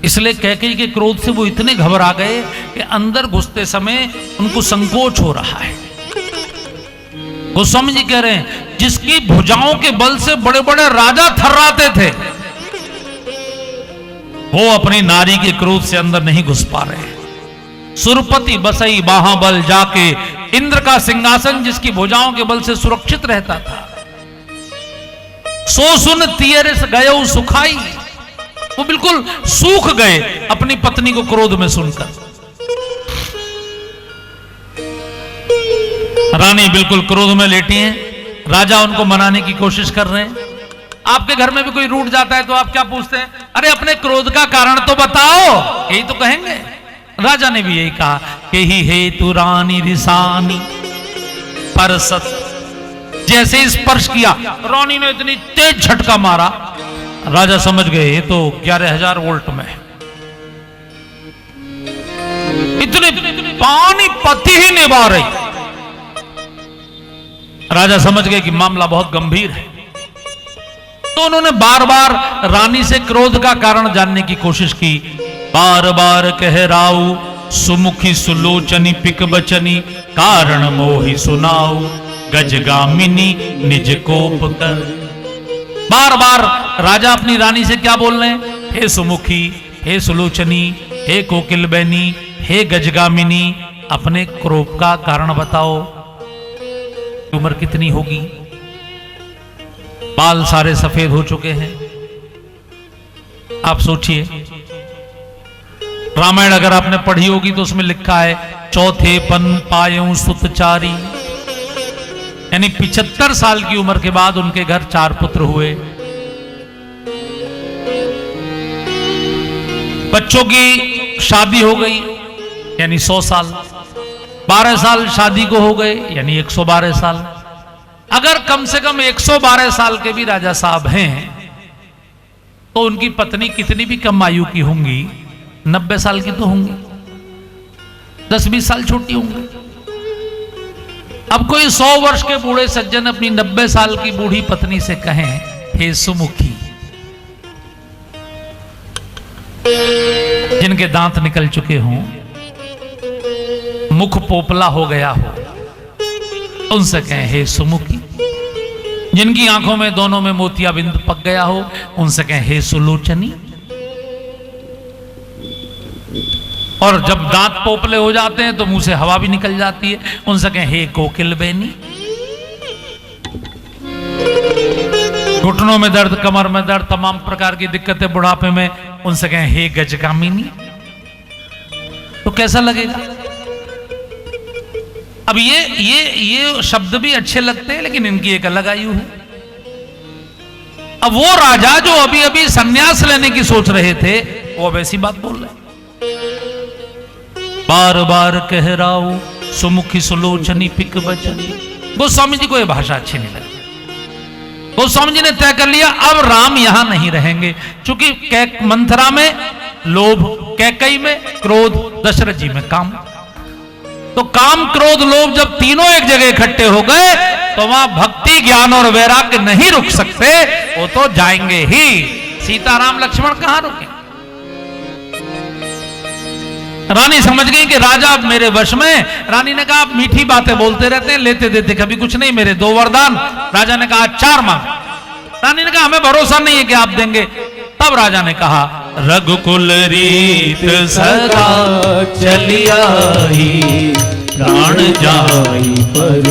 इसलिए कैकेयी के क्रोध से वो इतने घबरा गए कि अंदर घुसते समय उनको संकोच हो रहा है। गोस्वामी जी कह रहे हैं जिसकी भुजाओं के बल से बड़े बड़े राजा थर्राते थे, वो अपनी नारी के क्रोध से अंदर नहीं घुस पा रहे। सुरपति बसई बाहाबल जाके, इंद्र का सिंहासन जिसकी भुजाओं के बल से सुरक्षित रहता था, सो सुन तियरस गयो सुखाई, वो बिल्कुल सूख गए अपनी पत्नी को क्रोध में सुनकर। रानी बिल्कुल क्रोध में लेटी हैं, राजा उनको मनाने की कोशिश कर रहे हैं। आपके घर में भी कोई रूठ जाता है तो आप क्या पूछते हैं? अरे अपने क्रोध का कारण तो बताओ, यही तो कहेंगे। राजा ने भी यही कहा कि ही हे तू रानी रिसानी परसत, जैसे ही स्पर्श किया रानी ने इतनी तेज झटका मारा, राजा समझ गए ये तो 11,000 वोल्ट में, इतने पानी पति ही निभा रही। राजा समझ गए कि मामला बहुत गंभीर है, तो उन्होंने बार बार रानी से क्रोध का कारण जानने की कोशिश की। बार बार कह राऊ सुमुखी सुलोचनी पिक बचनी, कारण मोहि सुनाऊ गजगामिनी निज कोप कर। बार बार राजा अपनी रानी से क्या बोल रहे हैं? हे सुमुखी, हे सुलोचनी, हे कोकिल बहनी, हे गजगामिनी, अपने क्रोध का कारण बताओ। उम्र कितनी होगी? बाल सारे सफेद हो चुके हैं। आप सोचिए, रामायण अगर आपने पढ़ी होगी तो उसमें लिखा है चौथे पन पायों सुतचारी, यानी 75 साल की उम्र के बाद उनके घर 4 पुत्र हुए। बच्चों की शादी हो गई यानी 100 साल, 12 साल शादी को हो गए यानी 112 साल। अगर कम से कम 112 साल के भी राजा साहब हैं तो उनकी पत्नी कितनी भी कम आयु की होंगी, 90 साल की तो होंगी, 10-20 साल छोटी होंगी। अब कोई 100 वर्ष के बूढ़े सज्जन अपनी 90 साल की बूढ़ी पत्नी से कहें हे सुमुखी, जिनके दांत निकल चुके हों, मुख पोपला हो गया हो, उनसे कहें हे सुमुखी, जिनकी आंखों में दोनों में मोतियाबिंद पक गया हो, उनसे कहें हे सुलोचनी, और जब दांत पोपले हो जाते हैं तो मुंह से हवा भी निकल जाती है, उनसे कहें हे कोकिल बहनी। घुटनों में दर्द, कमर में दर्द, तमाम प्रकार की दिक्कतें बुढ़ापे में, उनसे कहें हे गजगामिनी। तो कैसा लगेगा? अब ये शब्द भी अच्छे लगते हैं, लेकिन इनकी एक अलग आयु है। अब वो राजा जो अभी अभी संन्यास लेने की सोच रहे थे, वो अब ऐसी बात बोल रहे। बार बार कह राऊ सुमुखी सुलोचनी पिक बचनी। गोस्वामी जी को यह भाषा अच्छी नहीं लगी। गोस्वामी जी ने तय कर लिया अब राम यहां नहीं रहेंगे, क्योंकि मंथरा में लोभ, कैकेयी में क्रोध, दशरथ जी में काम। तो काम, क्रोध, लोभ जब तीनों एक जगह इकट्ठे हो गए तो वहां भक्ति, ज्ञान और वैराग्य नहीं रुक सकते, वो तो जाएंगे ही। सीताराम लक्ष्मण कहां रुके? रानी समझ गई कि राजा अब मेरे वश में। रानी ने कहा आप मीठी बातें बोलते रहते हैं, लेते देते कभी कुछ नहीं, मेरे 2 वरदान। राजा ने कहा 4 मांग। रानी ने कहा हमें भरोसा नहीं है कि आप देंगे। तब राजा ने कहा रघुकुल रीत सदा चली आई, प्राण जाई पर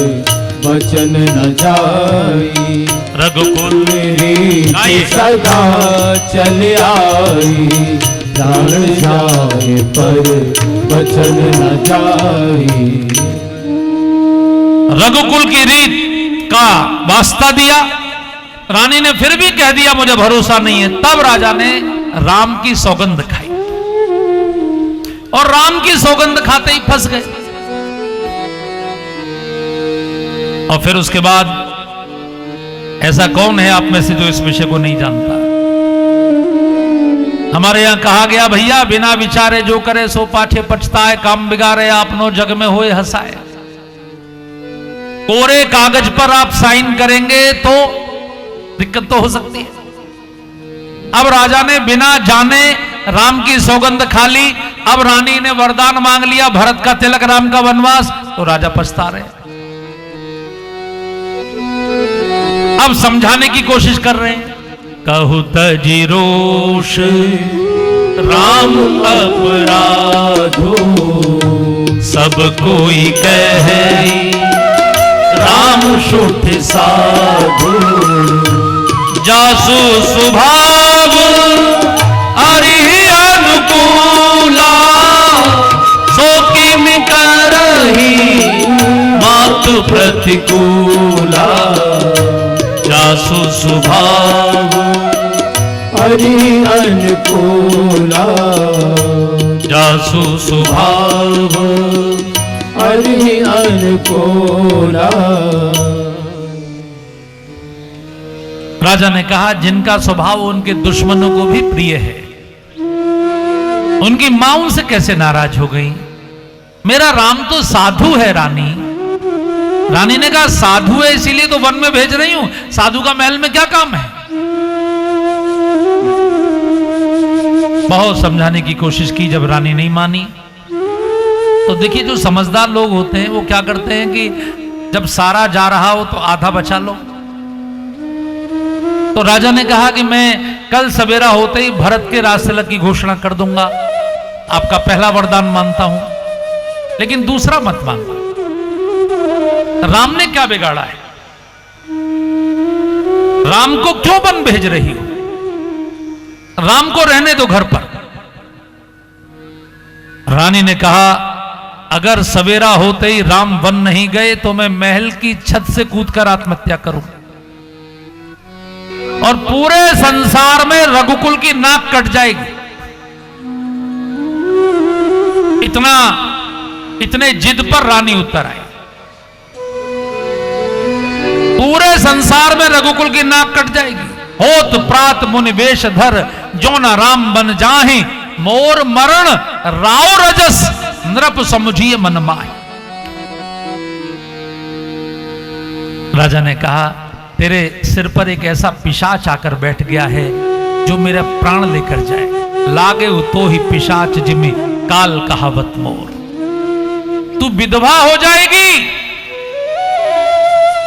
वचन न जाई। रघुकुल रीत सदा चली आई, प्राण जाए पर वचन न जाई। रघुकुल की रीत का वास्ता दिया। रानी ने फिर भी कह दिया मुझे भरोसा नहीं है। तब राजा ने राम की सौगंध खाई, और राम की सौगंध खाते ही फंस गए। और फिर उसके बाद ऐसा कौन है आप में से जो इस विषय को नहीं जानता? हमारे यहाँ कहा गया भैया, बिना विचारे जो करे सो पाछे पछताए, काम बिगाड़े आपनो जग में होए हंसाए। कोरे कागज पर आप साइन करेंगे तो दिक्कत तो हो सकती है। अब राजा ने बिना जाने राम की सौगंध खा ली। अब रानी ने वरदान मांग लिया, भरत का तिलक, राम का वनवास, तो राजा पछता रहे। अब समझाने की कोशिश कर रहे हैं। कहु तजी रोष राम अपराधो, सब कोई कहे राम शुठ साधु। जासु स्वभाव अरि अनुकूला, सो किम करहि मातु प्रतिकूला। जासु स्वभाव हरि अनुकूला, जासु स्वभाव हरि अनुकूला। राजा ने कहा, जिनका स्वभाव उनके दुश्मनों को भी प्रिय है, उनकी मां उनसे कैसे नाराज हो गई। मेरा राम तो साधु है रानी। रानी ने कहा, साधु है इसीलिए तो वन में भेज रही हूं, साधु का महल में क्या काम है। बहुत समझाने की कोशिश की, जब रानी नहीं मानी तो देखिए, जो समझदार लोग होते हैं वो क्या करते हैं कि जब सारा जा रहा हो तो आधा बचा लो। तो राजा ने कहा कि मैं कल सवेरा होते ही भरत के राजतिलक की घोषणा कर दूंगा, आपका पहला वरदान मानता हूं, लेकिन दूसरा मत मानना। राम ने क्या बिगाड़ा है, राम को क्यों वन भेज रही हो, राम को रहने दो घर पर। रानी ने कहा, अगर सवेरा होते ही राम वन नहीं गए तो मैं महल की छत से कूदकर आत्महत्या करूं और पूरे संसार में रघुकुल की नाक कट जाएगी। इतने जिद पर रानी उतर आई। पूरे संसार में रघुकुल की नाक कट जाएगी। होत प्रात मुनि वेश धर, जो न राम बन जाहि, मोर मरण राव रजस, नृप समुझिए मन माहि। राजा ने कहा, तेरे सिर पर एक ऐसा पिशाच आकर बैठ गया है जो मेरा प्राण लेकर जाए। लागे तो ही पिशाच जिमी काल कहावत मोर। तू विधवा हो जाएगी,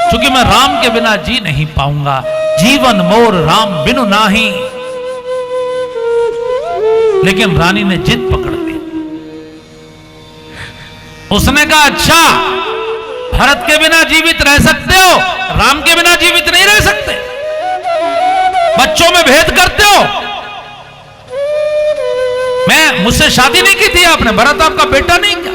क्योंकि मैं राम के बिना जी नहीं पाऊंगा। जीवन मोर राम बिनु नाही। लेकिन रानी ने जिद पकड़ ली। उसने कहा, अच्छा, भरत के बिना जीवित रह सकते हो, राम के बिना जीवित नहीं रह सकते। बच्चों में भेद करते हो। मुझसे शादी नहीं की थी आपने, भरत आपका बेटा नहीं क्या?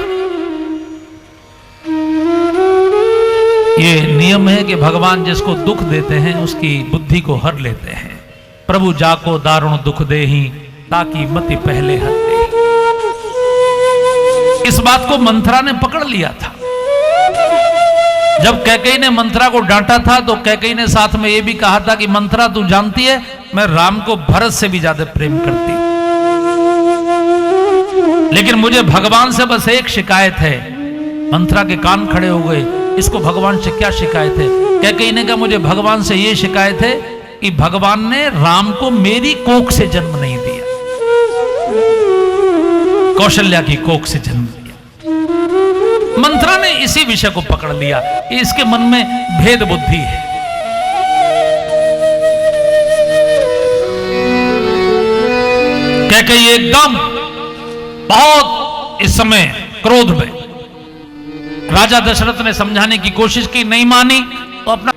ये नियम है कि भगवान जिसको दुख देते हैं उसकी बुद्धि को हर लेते हैं। प्रभु जाको दारुण दुख दे ही, ताकि मति पहले हर दे। इस बात को मंथरा ने पकड़ लिया था। जब कैकेयी ने मंथरा को डांटा था तो कैकेयी ने साथ में यह भी कहा था कि मंथरा तू जानती है मैं राम को भरत से भी ज्यादा प्रेम करती हूं, लेकिन मुझे भगवान से बस एक शिकायत है। मंथरा के कान खड़े हो गए, इसको भगवान से क्या शिकायत है? कैकेयी ने कहा मुझे भगवान से यह शिकायत है कि भगवान ने राम को मेरी कोख से जन्म नहीं दिया, कौशल्या की कोख से जन्म दिया। मंथरा ने इसी विषय को पकड़ लिया, इसके मन में भेद बुद्धि है। कैकेयी एकदम बहुत इस समय क्रोध में। राजा दशरथ ने समझाने की कोशिश की, नहीं मानी तो अपना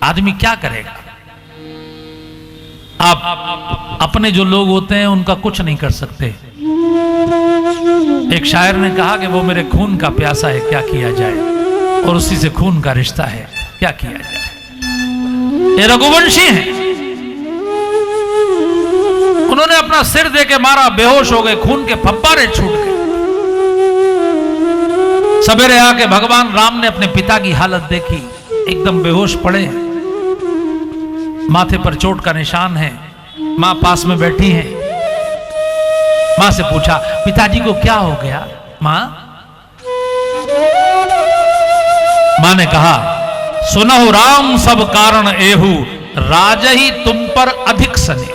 आदमी क्या करेगा? आप अपने जो लोग होते हैं उनका कुछ नहीं कर सकते। एक शायर ने कहा कि वो मेरे खून का प्यासा है, क्या किया जाए? और उसी से खून का रिश्ता है, क्या किया जाए? ये रघुवंशी हैं, उन्होंने अपना सिर दे के मारा, बेहोश हो गए, खून के फव्वारे छूट गए। सवेरे आके भगवान राम ने अपने पिता की हालत देखी, एकदम बेहोश पड़े, माथे पर चोट का निशान है, मां पास में बैठी हैं। मां से पूछा, पिताजी को क्या हो गया मां? मां ने कहा, सुनहु राम सब कारण एहू, राजही तुम पर अधिक स्नेह।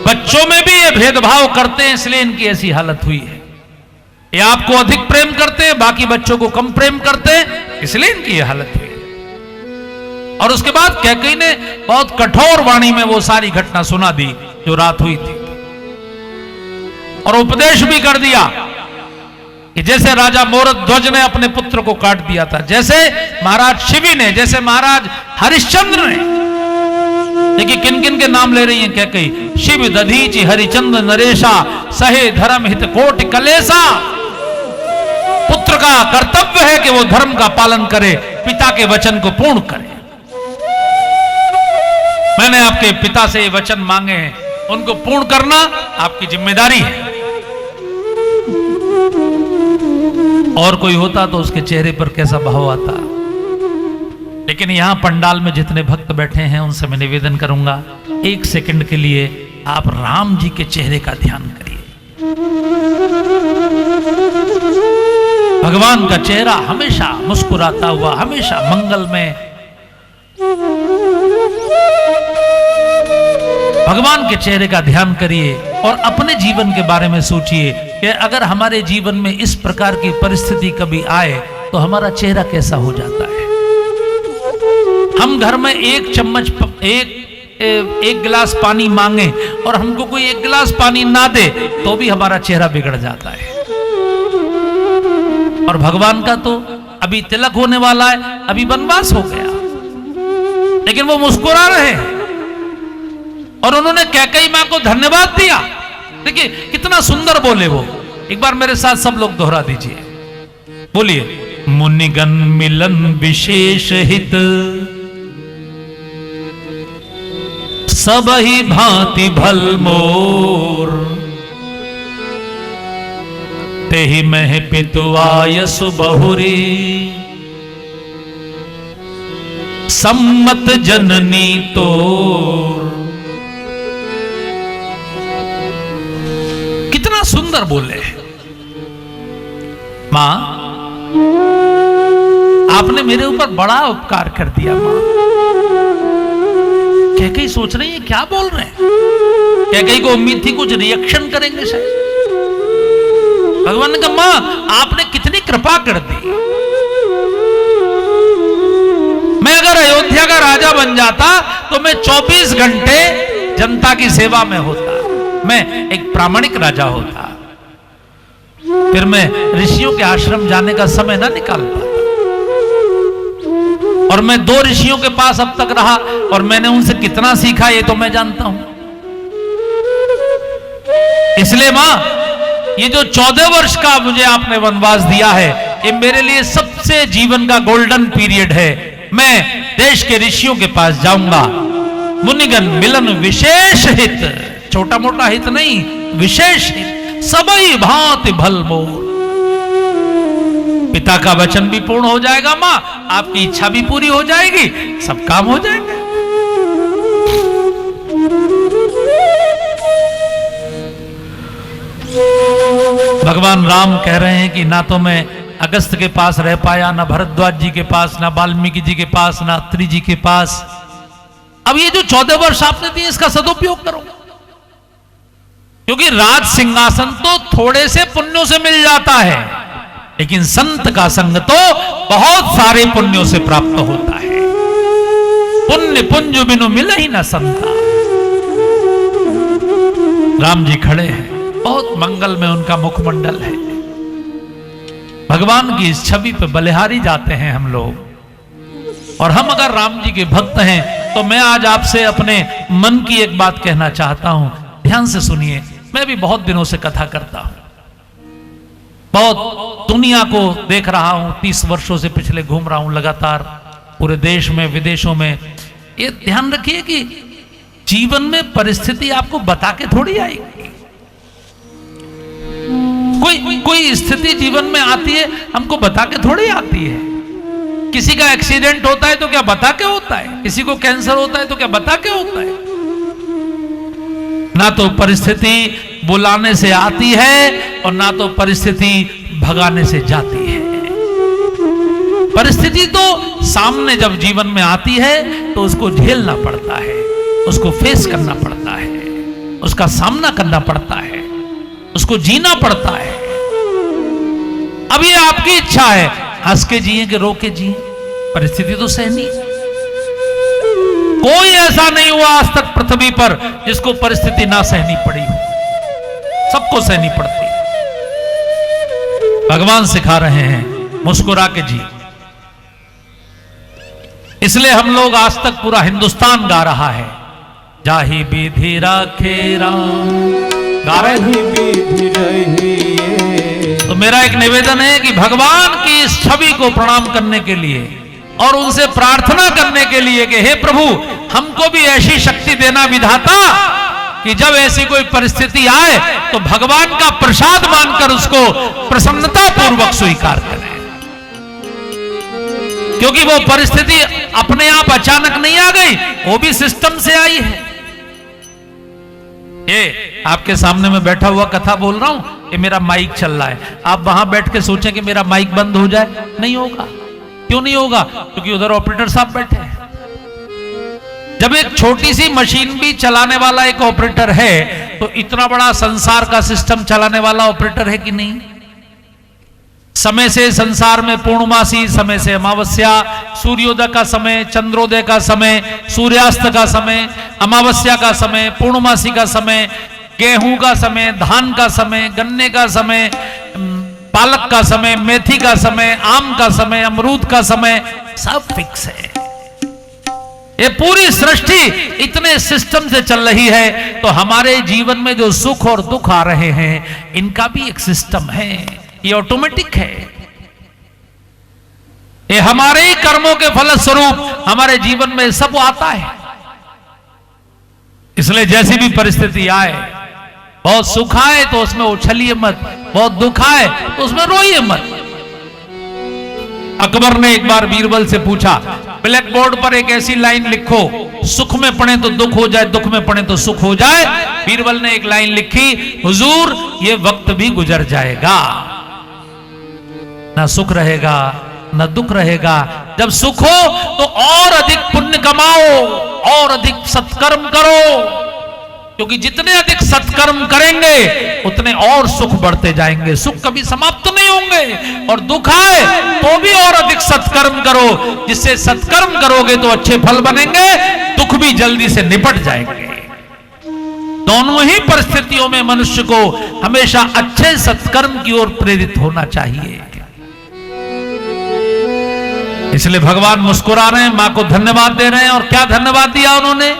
बच्चों में भी ये भेदभाव करते हैं, इसलिए इनकी ऐसी हालत हुई है। ये आपको अधिक प्रेम करते हैं, बाकी बच्चों को कम प्रेम करते हैं, इसलिए इनकी ये हालत हुई है। और उसके बाद कैकेयी ने बहुत कठोर वाणी में वो सारी घटना सुना दी जो रात हुई थी, और उपदेश भी कर दिया कि जैसे राजा मोरध्वज ने अपने पुत्र को काट दिया था, जैसे महाराज शिवी ने, जैसे महाराज हरिश्चंद्र ने। देखिए किन किन के नाम ले रही हैं कैकेयी, शिव दधीचि हरिचंद्र नरेशा, सहे धर्म हित कोटि कलेसा। पुत्र का कर्तव्य है कि वो धर्म का पालन करे, पिता के वचन को पूर्ण करे। मैंने आपके पिता से ये वचन मांगे हैं, उनको पूर्ण करना आपकी जिम्मेदारी है। और कोई होता तो उसके चेहरे पर कैसा भाव आता। लेकिन यहां पंडाल में जितने भक्त बैठे हैं उनसे मैं निवेदन करूंगा, एक सेकंड के लिए आप राम जी के चेहरे का ध्यान करिए। भगवान का चेहरा हमेशा मुस्कुराता हुआ, हमेशा मंगलमय। भगवान के चेहरे का ध्यान करिए और अपने जीवन के बारे में सोचिए कि अगर हमारे जीवन में इस प्रकार की परिस्थिति कभी आए तो हमारा चेहरा कैसा हो जाता है। हम घर में एक चम्मच एक गिलास पानी मांगे और हमको कोई एक गिलास पानी ना दे तो भी हमारा चेहरा बिगड़ जाता है। और भगवान का तो अभी तिलक होने वाला है, अभी वनवास हो गया, लेकिन वो मुस्कुरा रहे हैं। और उन्होंने कैकेयी मां को धन्यवाद दिया। देखिए कितना सुंदर बोले वो। एक बार मेरे साथ सब लोग दोहरा दीजिए, बोलिए। मुनिगण मिलन विशेष हित, सब ही भांति भल मोर, तेहि मह पितुआयसु बहुरी, सम्मत जननी तोर। कितना सुंदर बोले। मां, आपने मेरे ऊपर बड़ा उपकार कर दिया। मां, कैकेयी सोच रही है क्या बोल रहे हैं। कैकेयी को उम्मीद थी कुछ रिएक्शन करेंगे शायद। भगवान ने कहा, मां आपने कितनी कृपा कर दी। मैं अगर अयोध्या का राजा बन जाता तो मैं 24 घंटे जनता की सेवा में होता, मैं एक प्रामाणिक राजा होता, फिर मैं ऋषियों के आश्रम जाने का समय ना निकाल पाता। और मैं 2 ऋषियों के पास अब तक रहा और मैंने उनसे कितना सीखा ये तो मैं जानता हूं। इसलिए मां, ये जो 14 वर्ष का मुझे आपने वनवास दिया है, ये मेरे लिए सबसे जीवन का गोल्डन पीरियड है। मैं देश के ऋषियों के पास जाऊंगा। मुनिगण मिलन विशेष हित, छोटा मोटा हित नहीं, विशेष हित, सबई भांति भल मोर। पिता का वचन भी पूर्ण हो जाएगा मां, आपकी इच्छा भी पूरी हो जाएगी, सब काम हो जाएंगे। भगवान राम कह रहे हैं कि ना तो मैं अगस्त के पास रह पाया, ना भरद्वाज जी के पास, ना वाल्मीकि जी के पास, ना अत्रि जी के पास। अब ये जो 14 वर्ष आपने दिए इसका सदुपयोग करो, क्योंकि राज सिंहासन तो थोड़े से पुण्यों से मिल जाता है, लेकिन संत का संग तो बहुत सारे पुण्यों से प्राप्त होता है। पुण्य पुंज बिनु मिले ही न संता। राम जी खड़े हैं, बहुत मंगल में उनका मुखमंडल है। भगवान की इस छवि पे बलिहारी जाते हैं हम लोग। और हम अगर राम जी के भक्त हैं तो मैं आज आपसे अपने मन की एक बात कहना चाहता हूं, ध्यान से सुनिए। मैं भी बहुत दिनों से कथा करता हूं, बहुत दुनिया को देख रहा हूं, 30 वर्षों से पिछले घूम रहा हूं लगातार पूरे देश में विदेशों में। ये ध्यान रखिए कि जीवन में परिस्थिति आपको बता के थोड़ी आएगी। कोई स्थिति जीवन में आती है हमको बता के थोड़ी आती है। किसी का एक्सीडेंट होता है तो क्या बता के होता है? किसी को कैंसर होता है तो क्या बता के होता है? ना तो परिस्थिति बुलाने से आती है और ना तो परिस्थिति भगाने से जाती है। परिस्थिति तो सामने जब जीवन में आती है तो उसको झेलना पड़ता है, उसको फेस करना पड़ता है, उसका सामना करना पड़ता है, उसको जीना पड़ता है। अब ये आपकी इच्छा है, हंस के जिए कि रो के जिए, परिस्थिति तो सहनी। कोई ऐसा नहीं हुआ आज तक पृथ्वी पर जिसको परिस्थिति ना सहनी पड़ी हो, सबको सहनी पड़ती है। भगवान सिखा रहे हैं मुस्कुरा के जी। इसलिए हम लोग आज तक पूरा हिंदुस्तान गा रहा है, जाही विधि राखे राम, गा रहे हैं। तो मेरा एक निवेदन है कि भगवान की इस छवि को प्रणाम करने के लिए और उनसे प्रार्थना करने के लिए कि हे प्रभु हमको भी ऐसी शक्ति देना विधाता कि जब ऐसी कोई परिस्थिति आए तो भगवान का प्रसाद मानकर उसको प्रसन्नता पूर्वक स्वीकार करें। क्योंकि वो परिस्थिति अपने आप अचानक नहीं आ गई, वो भी सिस्टम से आई है। ये आपके सामने में बैठा हुआ कथा बोल रहा हूं, ये मेरा माइक चल रहा है। आप वहां बैठ के सोचें कि मेरा माइक बंद हो जाए, नहीं होगा। क्यों नहीं होगा? क्योंकि उधर ऑपरेटर साहब बैठे हैं। जब एक छोटी सी मशीन भी चलाने वाला एक ऑपरेटर है तो इतना बड़ा संसार का सिस्टम चलाने वाला ऑपरेटर है कि नहीं? समय से संसार में पूर्णमासी, समय से अमावस्या, सूर्योदय का समय, चंद्रोदय का समय, सूर्यास्त का समय, अमावस्या का समय, पूर्णमासी का समय, गेहूं का समय, धान का समय, गन्ने का समय, पालक का समय, मेथी का समय, आम का समय, अमरूद का समय, सब फिक्स है। ये पूरी सृष्टि इतने सिस्टम से चल रही है, तो हमारे जीवन में जो सुख और दुख आ रहे हैं इनका भी एक सिस्टम है, ये ऑटोमेटिक है। ये हमारे ही कर्मों के फलस्वरूप हमारे जीवन में सब आता है। इसलिए जैसी भी परिस्थिति आए, बहुत सुख आए तो उसमें उछलिए मत, बहुत दुख आए तो उसमें रोइए मत। अकबर ने एक बार बीरबल से पूछा, ब्लैक बोर्ड पर एक ऐसी लाइन लिखो, सुख में पढ़े तो दुख हो जाए, दुख में पढ़े तो सुख हो जाए। बीरबल ने एक लाइन लिखी, हुजूर ये वक्त भी गुजर जाएगा, ना सुख रहेगा ना दुख रहेगा। जब सुख हो तो और अधिक पुण्य कमाओ और अधिक सत्कर्म करो, क्योंकि जितने अधिक सत्कर्म करेंगे उतने और सुख बढ़ते जाएंगे, सुख कभी समाप्त नहीं होंगे। और दुख आए तो भी और अधिक सत्कर्म करो, जिससे सत्कर्म करोगे तो अच्छे फल बनेंगे, दुख भी जल्दी से निपट जाएंगे। दोनों ही परिस्थितियों में मनुष्य को हमेशा अच्छे सत्कर्म की ओर प्रेरित होना चाहिए। इसलिए भगवान मुस्कुरा रहे हैं, मां को धन्यवाद दे रहे हैं। और क्या धन्यवाद दिया उन्होंने?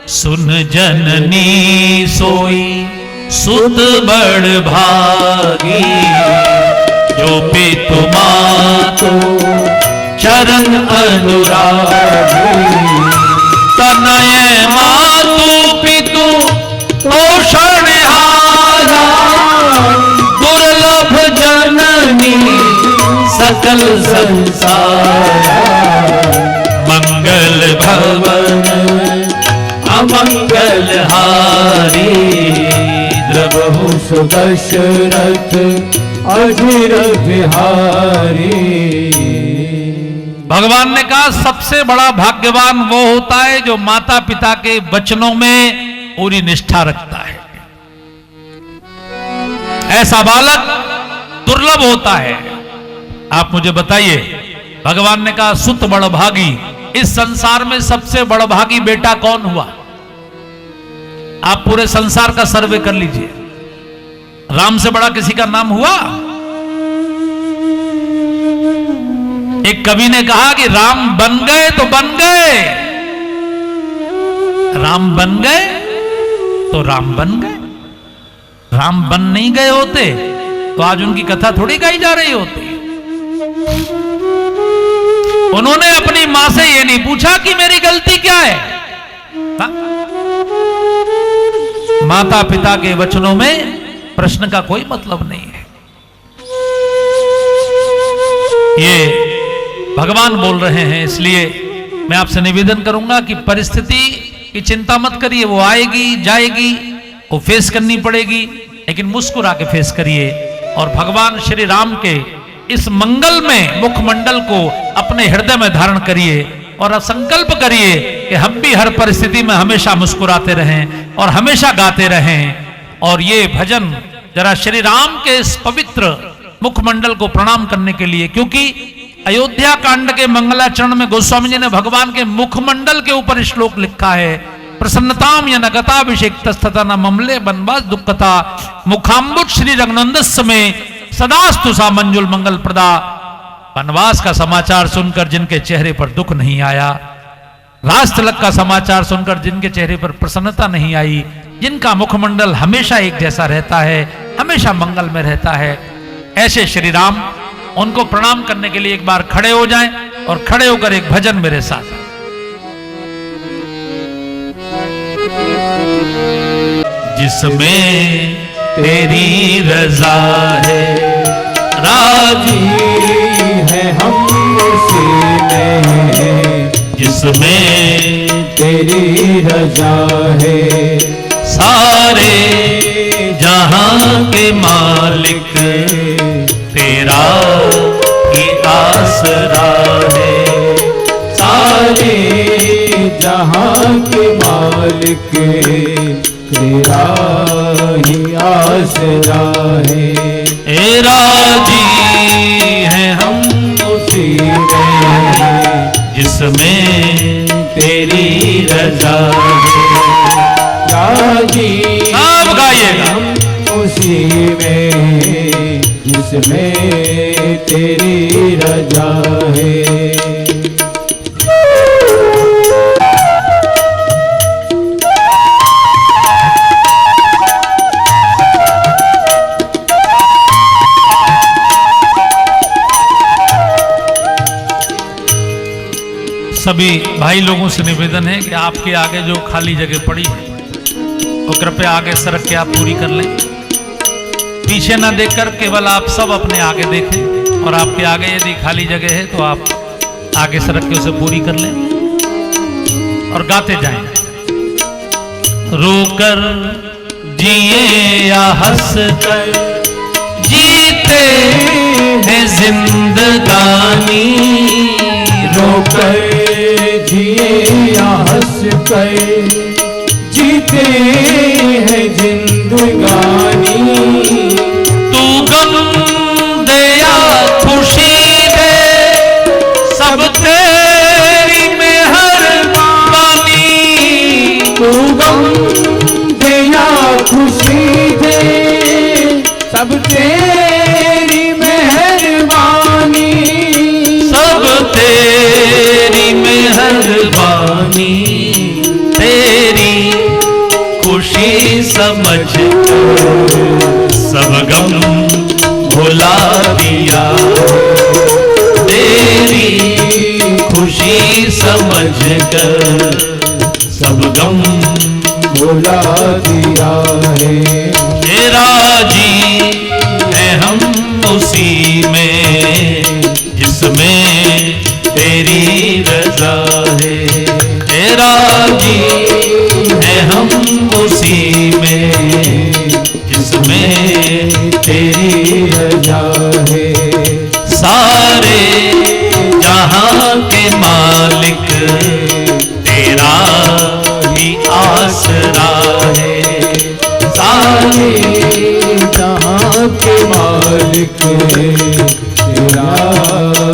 सुन जननी सोई सुत बड़ भागी, जो पितु मातु चरण अनुरागी, तनय मातु पितु पोषण हारा, दुर्लभ जननी सकल संसार, मंगल भवन अमंगल हारी, द्रवहु सुदशरथ अधीर बिहारी। भगवान ने कहा सबसे बड़ा भाग्यवान वो होता है जो माता पिता के वचनों में पूरी निष्ठा रखता है। ऐसा बालक दुर्लभ होता है। आप मुझे बताइए, भगवान ने कहा सुत बड़ भागी, इस संसार में सबसे बड़ भागी बेटा कौन हुआ? आप पूरे संसार का सर्वे कर लीजिए, राम से बड़ा किसी का नाम हुआ? एक कवि ने कहा कि राम बन गए तो बन गए, राम बन गए तो राम बन गए। राम बन नहीं गए होते तो आज उनकी कथा थोड़ी गाई जा रही होती। उन्होंने अपनी मां से ये नहीं पूछा कि मेरी गलती क्या है। माता पिता के वचनों में प्रश्न का कोई मतलब नहीं है। ये भगवान बोल रहे हैं, इसलिए मैं आपसे निवेदन करूंगा कि परिस्थिति की चिंता मत करिए, वो आएगी जाएगी, वो फेस करनी पड़ेगी, लेकिन मुस्कुरा के फेस करिए और भगवान श्री राम के इस मंगल में मुखमंडल को अपने हृदय में धारण करिए और अब संकल्प करिए कि हम भी हर परिस्थिति में हमेशा मुस्कुराते रहें और हमेशा गाते रहें। और ये भजन जरा श्री राम के इस पवित्र मुखमंडल को प्रणाम करने के लिए, क्योंकि अयोध्या कांड के मंगलाचरण में गोस्वामी जी ने भगवान के मुखमंडल के ऊपर श्लोक लिखा है, प्रसन्नताम या नगताभिषेक तस्तथा न ममले बनवास दुखता मुखाम्बुज श्री रघुनंदस में सदास्तु सा मंजुल मंगल प्रदा। वनवास का समाचार सुनकर जिनके चेहरे पर दुख नहीं आया, राज तिलक का समाचार सुनकर जिनके चेहरे पर प्रसन्नता नहीं आई, जिनका मुखमंडल हमेशा एक जैसा रहता है, हमेशा मंगल में रहता है, ऐसे श्री राम, उनको प्रणाम करने के लिए एक बार खड़े हो जाएं और खड़े होकर एक भजन मेरे साथ। जिसमें तेरी रजा है राजी है हम उसी में, जिसमें तेरी रजा है। सारे जहां के मालिक तेरा ही आसरा है। सारे जहां के मालिक तेरा ही आसरा है। ए राजी है हम उसी में, जिसमें तेरी रजा है। राजी सब गाइएगा। हम उसी में, जिसमें तेरी रजा है। सभी भाई लोगों से निवेदन है कि आपके आगे जो खाली जगह पड़ी है वो कृपया आगे सरक के आप पूरी कर लें। पीछे ना देखकर केवल आप सब अपने आगे देखें और आपके आगे यदि खाली जगह है तो आप आगे सरक के उसे पूरी कर लें और गाते जाएं। रोकर जिए या हंस कर जीते हैं जिंदगानी, रोकर जिए या हंस कर जीते हैं जिंदगानी। तू गम दे या खुशी दे सब तेरी मेहरबानी। तू गम दे या खुशी दे सब तेरी मेहरबानी। सब तेरी मेहरबानी, तेरी खुशी समझ सब गम भुला दिया। तेरी खुशी समझ कर सब गम भुला दिया है। तेरा जी है हम उसी में, जिसमें तेरी रजा है। तेरा जी है हम उसी में, जिसमें तेरी रजा है। सारे जहां के मालिक तेरा ही आसरा है। सारे जहां के मालिक तेरा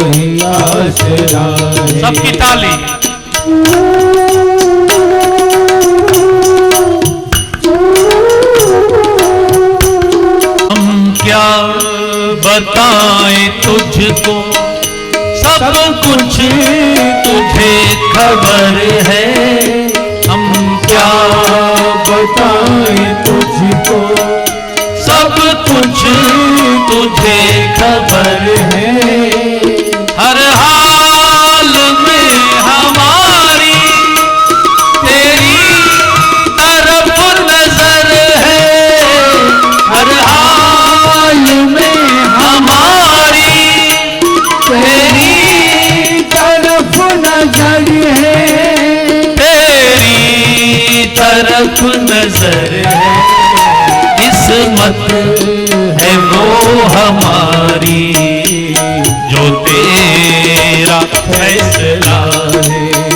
ही आसरा है। सबकी ताली। हम क्या बताएं तुझको, सब कुछ तुझे खबर है। हम क्या बताएं तुझको, सब कुछ तुझे खबर है। हर हाल में हमारी तेरी तरफ नजर है। हर हाल में हमारी तेरी तरफ नजर है। तेरी तरफ नजर है। मत है वो हमारी।